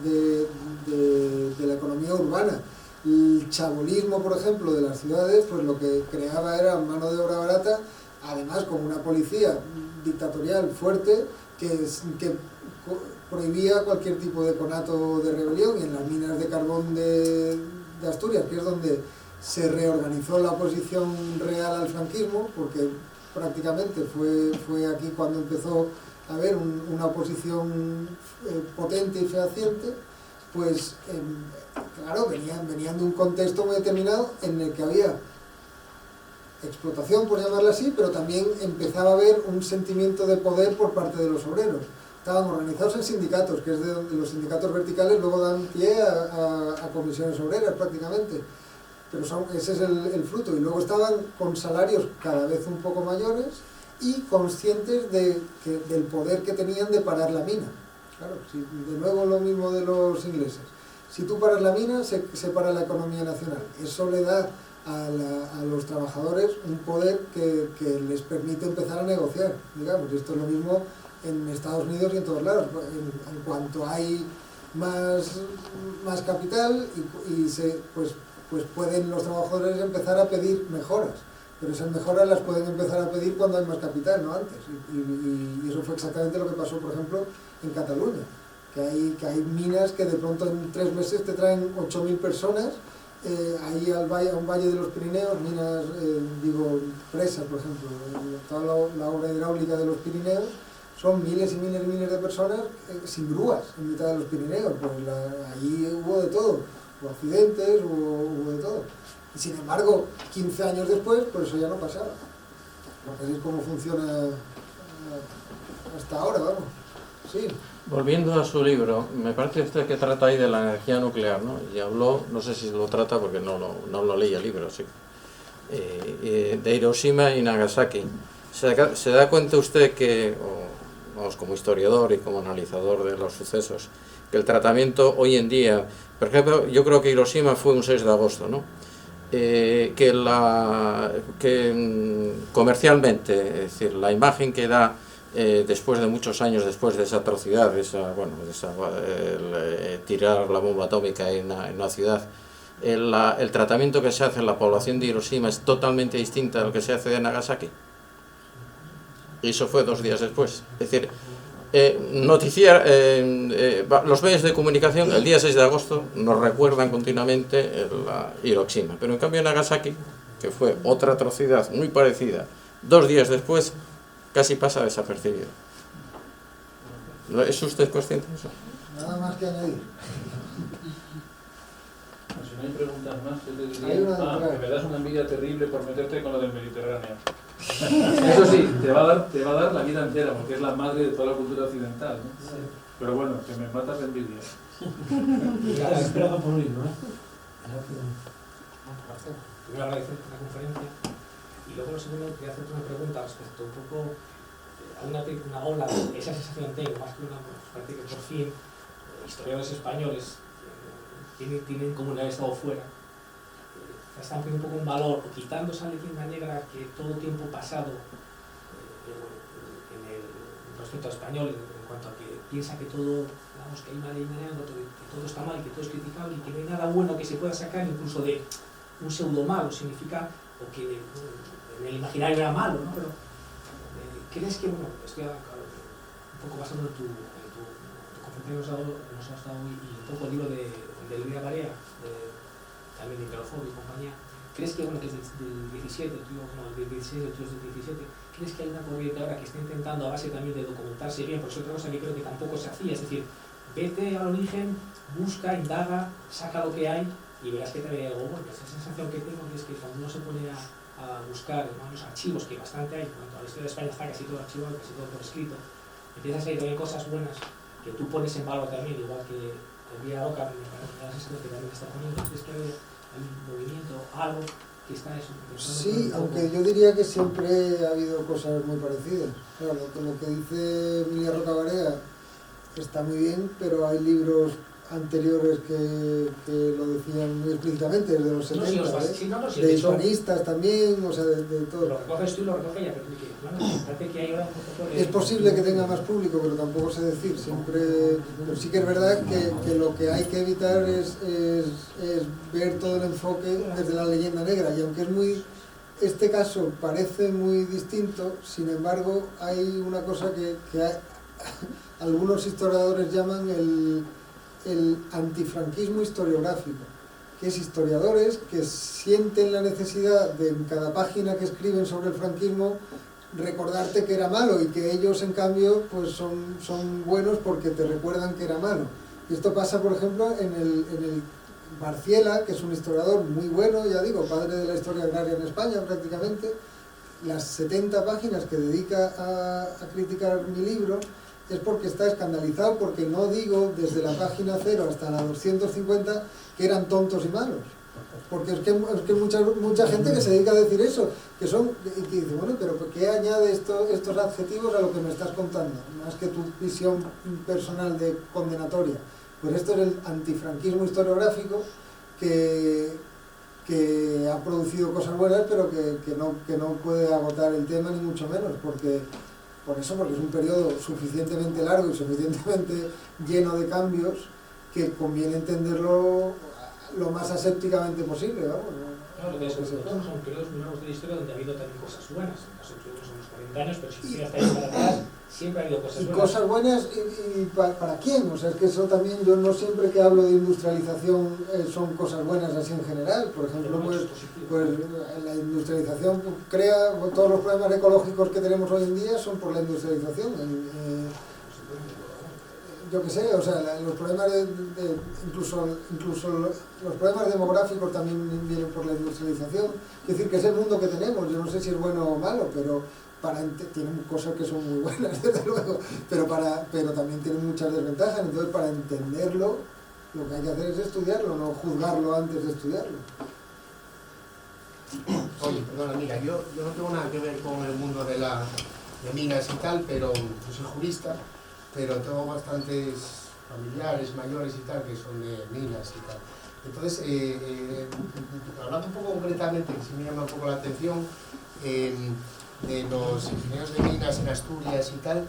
Speaker 3: economía urbana. El chabolismo, por ejemplo, de las ciudades, pues lo que creaba era mano de obra barata, además con una policía dictatorial fuerte que prohibía cualquier tipo de conato de rebelión. Y en las minas de carbón de Asturias, que es donde se reorganizó la oposición real al franquismo, porque prácticamente fue aquí cuando empezó a haber una oposición potente y fehaciente, pues claro, venían de un contexto muy determinado en el que había explotación, por llamarla así, pero también empezaba a haber un sentimiento de poder por parte de los obreros. Estaban organizados en sindicatos, que es de donde los sindicatos verticales luego dan pie a comisiones obreras prácticamente, pero ese es el fruto. Y luego estaban con salarios cada vez un poco mayores y conscientes del poder que tenían de parar la mina. Claro, de nuevo lo mismo de los ingleses. Si tú paras la mina, se para la economía nacional. Eso le da a los trabajadores un poder que les permite empezar a negociar, digamos. Esto es lo mismo en Estados Unidos y en todos lados. En cuanto hay más capital pues pueden los trabajadores empezar a pedir mejoras, pero esas mejoras las pueden empezar a pedir cuando hay más capital, no antes. Y eso fue exactamente lo que pasó, por ejemplo, en Cataluña, que hay minas que de pronto en 3 meses te traen 8.000 personas ahí a un valle de los Pirineos, minas, presas, por ejemplo, toda la obra hidráulica de los Pirineos, son miles y miles y miles de personas sin grúas en mitad de los Pirineos. Pues allí hubo de todo, hubo accidentes, hubo de todo. Y sin embargo, 15 años después, pues eso ya no pasaba. Así es como funciona hasta ahora, vamos. Sí.
Speaker 10: Volviendo a su libro, me parece usted que trata ahí de la energía nuclear, ¿no? Y habló, no sé si lo trata porque no lo leí el libro, sí, de Hiroshima y Nagasaki. ¿Se da cuenta usted que, vamos, como historiador y como analizador de los sucesos, que el tratamiento hoy en día, por ejemplo, yo creo que Hiroshima fue un 6 de agosto, ¿no? Que comercialmente, es decir, la imagen que da después de muchos años después de esa atrocidad, tirar la bomba atómica en una ciudad, el tratamiento que se hace en la población de Hiroshima es totalmente distinto al que se hace de Nagasaki. Y eso fue 2 días después. Es decir, los medios de comunicación el día 6 de agosto nos recuerdan continuamente la Hiroshima, pero en cambio Nagasaki, que fue otra atrocidad muy parecida, 2 días después casi pasa desapercibido. ¿Es usted consciente de eso?
Speaker 3: Nada más que añadir.
Speaker 5: Si no hay preguntas más, yo te
Speaker 3: Hay
Speaker 5: diría
Speaker 3: una
Speaker 5: que me das una envidia terrible por meterte con lo del Mediterráneo. Eso sí, te va a dar la vida entera, porque es la madre de toda la cultura occidental, ¿no? Sí. Pero bueno, que me matas de envidia.
Speaker 6: Estás esperando por un libro, ¿eh?
Speaker 11: Primero agradecerte la conferencia y luego lo segundo quería hacerte una pregunta respecto un poco a una ola, esa sensación tengo, más que una, pues parece que por fin historiadores españoles tienen como un estado fuera, están poniendo un poco un valor, o quitando esa leyenda negra que todo tiempo pasado en el respecto a español, en cuanto a que piensa que todo, digamos, que hay una leyenda negra, que todo está mal, que todo es criticable y que no hay nada bueno que se pueda sacar incluso de un pseudo malo, significa, o que en el imaginario era malo, ¿no? Pero ¿crees que, bueno, estoy un poco basado en tu conferencia que nos has dado hoy y un poco el libro de Elvira Barea, también de Interofobia y compañía, ¿crees que, bueno, que es del 17, del 16, del 17, ¿crees que hay una corriente ahora que está intentando, a base también de documentarse bien, porque es otra cosa que creo que tampoco se hacía, es decir, vete al origen, busca, indaga, saca lo que hay y verás que te ve algo bueno? Esa sensación que tengo es que cuando uno se pone a buscar, ¿no?, los archivos, que bastante hay, cuando la historia de España está casi todo archivado, casi todo por escrito, empiezas a salir también cosas buenas que tú pones en valor también, igual que Elvira Roca, me parece que también está poniendo. ¿Crees que hay un movimiento, algo que está eso?
Speaker 3: Sí, aunque yo diría que siempre ha habido cosas muy parecidas. Claro, lo que dice Elvira Roca Barea está muy bien, pero hay libros anteriores que lo decían muy explícitamente, desde los 70, de hispanistas también, o sea, de todo.
Speaker 11: Lo recoges tú y lo recoge ella, pero bueno, parece que hay ahora un poco de...
Speaker 3: Es posible que tenga más público, pero tampoco sé decir, siempre... Pero sí que es verdad que lo que hay que evitar es ver todo el enfoque desde la leyenda negra, y aunque es muy... Este caso parece muy distinto, sin embargo, hay una cosa que algunos historiadores llaman el antifranquismo historiográfico, que es historiadores que sienten la necesidad de en cada página que escriben sobre el franquismo recordarte que era malo, y que ellos en cambio pues son buenos porque te recuerdan que era malo. Y esto pasa, por ejemplo, en el Marciela, que es un historiador muy bueno, ya digo, padre de la historia agraria en España prácticamente. Las 70 páginas que dedica a criticar mi libro es porque está escandalizado, porque no digo desde la página 0 hasta la 250 que eran tontos y malos. Porque es que mucha gente que se dedica a decir eso, que dice, bueno, pero ¿qué añade estos adjetivos a lo que me estás contando? Más que tu visión personal de condenatoria. Pues esto es el antifranquismo historiográfico que ha producido cosas buenas, pero que no puede agotar el tema, ni mucho menos, porque es un periodo suficientemente largo y suficientemente lleno de cambios que conviene entenderlo lo más asépticamente posible, vamos.
Speaker 11: Claro, lo que son periodos muy largos de la historia donde ha habido también cosas buenas. En el caso de los unos 40 años, pero si hasta ahí para atrás, siempre ha habido cosas buenas.
Speaker 3: Cosas buenas, y ¿para quién? O sea, es que eso también, yo no siempre que hablo de industrialización son cosas buenas así en general. Por ejemplo, pues la industrialización crea todos los problemas ecológicos que tenemos hoy en día son por la industrialización. Yo qué sé, o sea, los problemas incluso los problemas demográficos también vienen por la industrialización. Es decir, que es el mundo que tenemos. Yo no sé si es bueno o malo, pero tienen cosas que son muy buenas, desde luego, pero también tienen muchas desventajas. Entonces, para entenderlo, lo que hay que hacer es estudiarlo, no juzgarlo antes de estudiarlo.
Speaker 12: Oye, perdona, mira, yo no tengo nada que ver con el mundo de minas y tal, pero yo soy jurista, pero tengo bastantes familiares mayores y tal que son de minas y tal. Entonces, hablando un poco concretamente, que sí me llama un poco la atención, de los ingenieros de minas en Asturias y tal,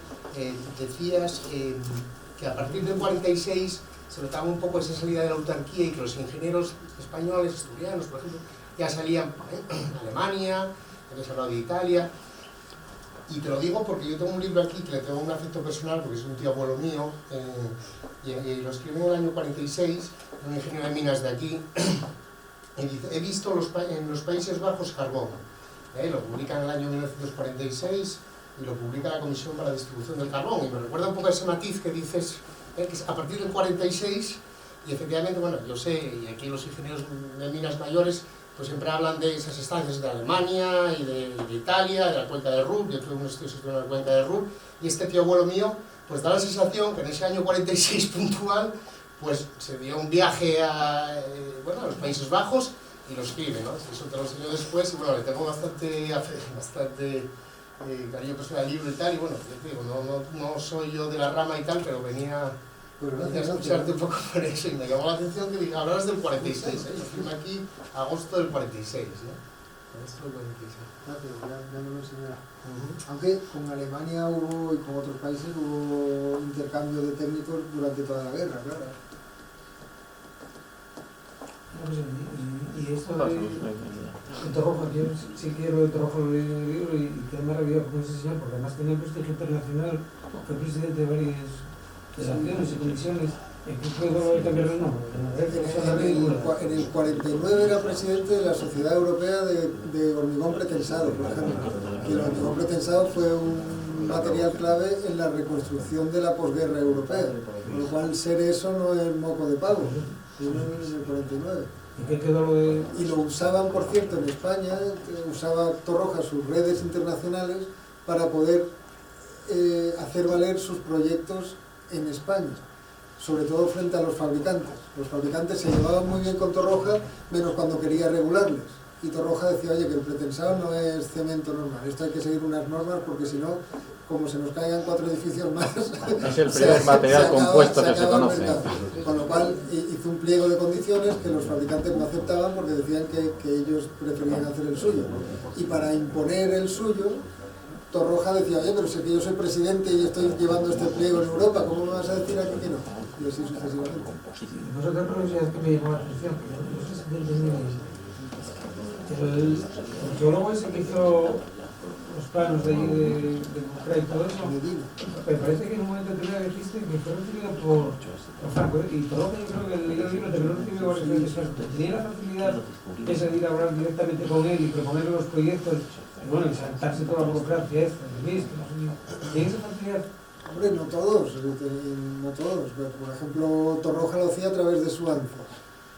Speaker 12: decías que a partir del 46 se notaba un poco esa salida de la autarquía y que los ingenieros españoles, asturianos, por ejemplo, ya salían en Alemania, habías hablado de Italia. Y te lo digo porque yo tengo un libro aquí que le tengo un afecto personal porque es un tío abuelo mío, y lo escribí en el año 46, un ingeniero de minas de aquí, y dice, he visto en los Países Bajos carbón, lo publican en el año 1946 y lo publica la Comisión para la Distribución del Carbón, y me recuerda un poco a ese matiz que dices, que es a partir del 46, y efectivamente, bueno, yo sé, y aquí los ingenieros de minas mayores pues siempre hablan de esas estancias de Alemania y de Italia, de la cuenca de Ruhr. Yo tuve unos tíos que estuvieron en la cuenca de Ruhr, y este tío abuelo mío pues da la sensación que en ese año 46 puntual pues se dio un viaje a los Países Bajos y lo escribe, ¿no? Eso te lo enseño después, y bueno, le tengo bastante cariño personal al libro y tal, y bueno, yo te digo, no soy yo de la rama y tal, pero venía a escucharte un poco por eso, y me llamó la atención que hablabas del 46, lo firma aquí agosto del 46, ¿no? Agosto del 46.
Speaker 3: Gracias, ya me lo enseñará. Aunque con Alemania y con otros países hubo intercambio de técnicos durante toda la guerra, claro.
Speaker 6: Y esto de Torroja, yo sí quiero de Torroja lo leí en el libro y quedé maravillado con ese señor, porque además tenía prestigio internacional, fue presidente de varias federaciones y comisiones. ¿En qué puedo cambiar el nombre?
Speaker 3: En el 49 era presidente de la Sociedad Europea de Hormigón Pretensado, por ejemplo. Y el hormigón pretensado fue un material clave en la reconstrucción de la posguerra europea, con lo cual ser eso no es moco de pavo. En el 49.
Speaker 6: ¿Y qué quedó lo de...?
Speaker 3: Y lo usaban, por cierto, en España, usaba Torroja sus redes internacionales para poder hacer valer sus proyectos en España, sobre todo frente a los fabricantes. Los fabricantes se llevaban muy bien con Torroja, menos cuando quería regularles. Y Torroja decía, oye, que el pretensado no es cemento normal, esto hay que seguir unas normas porque si no, como se nos caigan 4 edificios más...
Speaker 10: Es el primer material compuesto que se conoce.
Speaker 3: Con lo cual hizo un pliego de condiciones que los fabricantes no aceptaban porque decían que ellos preferían hacer el suyo. Y para imponer el suyo, Torroja decía, oye, pero si que yo soy presidente y estoy llevando este pliego en Europa, ¿cómo me vas a decir aquí que no? Y así sucesivamente.
Speaker 6: Nosotros curiosidad que me llamó la atención, que yo no sé si el geólogo ese que hizo los planos de allí de Moscú y todo eso.
Speaker 3: Medina.
Speaker 6: Me parece que en un momento determinado dijiste que fue recibido por Franco, y Torroja, yo creo que el libro también lo recibió varias veces. Tenía la facilidad esa de ir a hablar directamente con él y proponerle los proyectos, y bueno, y saltarse toda la burocracia esta, el ministro, no sé qué. ¿Tiene esa facilidad?
Speaker 3: Hombre, no todos, no todos. Por ejemplo, Torroja lo hacía a través de su ANFA.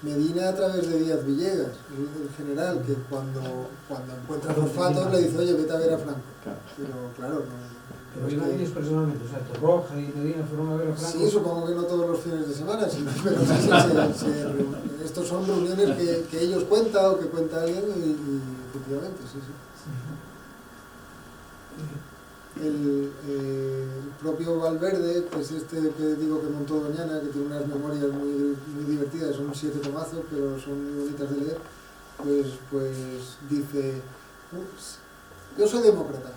Speaker 3: Medina a través de Díaz Villegas, el general, que cuando encuentra fosfatos le dice, oye, vete a ver a Franco. Pero claro,
Speaker 6: Pero iban ellos personalmente, o sea, Torroja y Medina fueron a ver a Franco.
Speaker 3: Sí, supongo que no todos los fines de semana, sí, pero sí, estos son reuniones que ellos cuentan o que cuenta alguien y efectivamente, sí. El propio Valverde, que es este que digo que montó Doñana, que tiene unas memorias muy divertidas, son 7 tomazos, pero son muy bonitas de leer, pues dice, yo soy demócrata,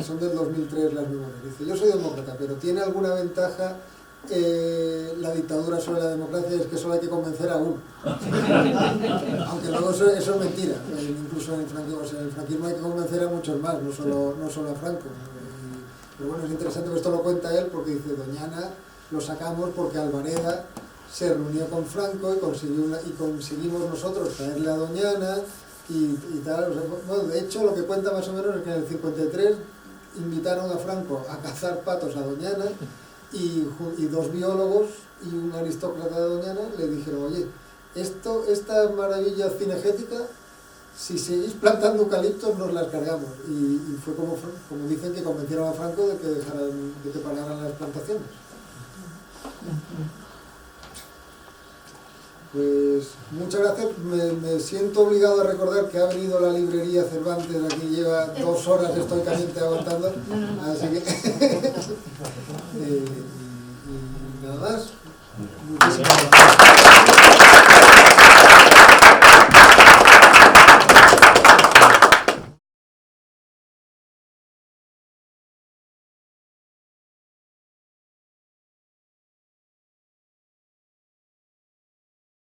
Speaker 3: son del 2003 las memorias, dice, yo soy demócrata, pero tiene alguna ventaja la dictadura sobre la democracia, es que solo hay que convencer a uno. Aunque luego eso es mentira, incluso en el franquismo hay que convencer a muchos más, no solo a Franco. Pero bueno, es interesante que esto lo cuenta él porque dice, Doñana lo sacamos porque Alvareda se reunió con Franco y conseguimos nosotros traerle a Doñana y tal. O sea, bueno, de hecho, lo que cuenta más o menos es que en el 53 invitaron a Franco a cazar patos a Doñana y 2 biólogos y un aristócrata de Doñana le dijeron, oye, esta maravilla cinegética, si seguís plantando eucaliptos nos las cargamos. Y fue como dicen que convencieron a Franco de que pararan las plantaciones. Pues muchas gracias. Me siento obligado a recordar que ha venido la librería Cervantes, aquí lleva 2 horas estoicamente aguantando, así que y nada más.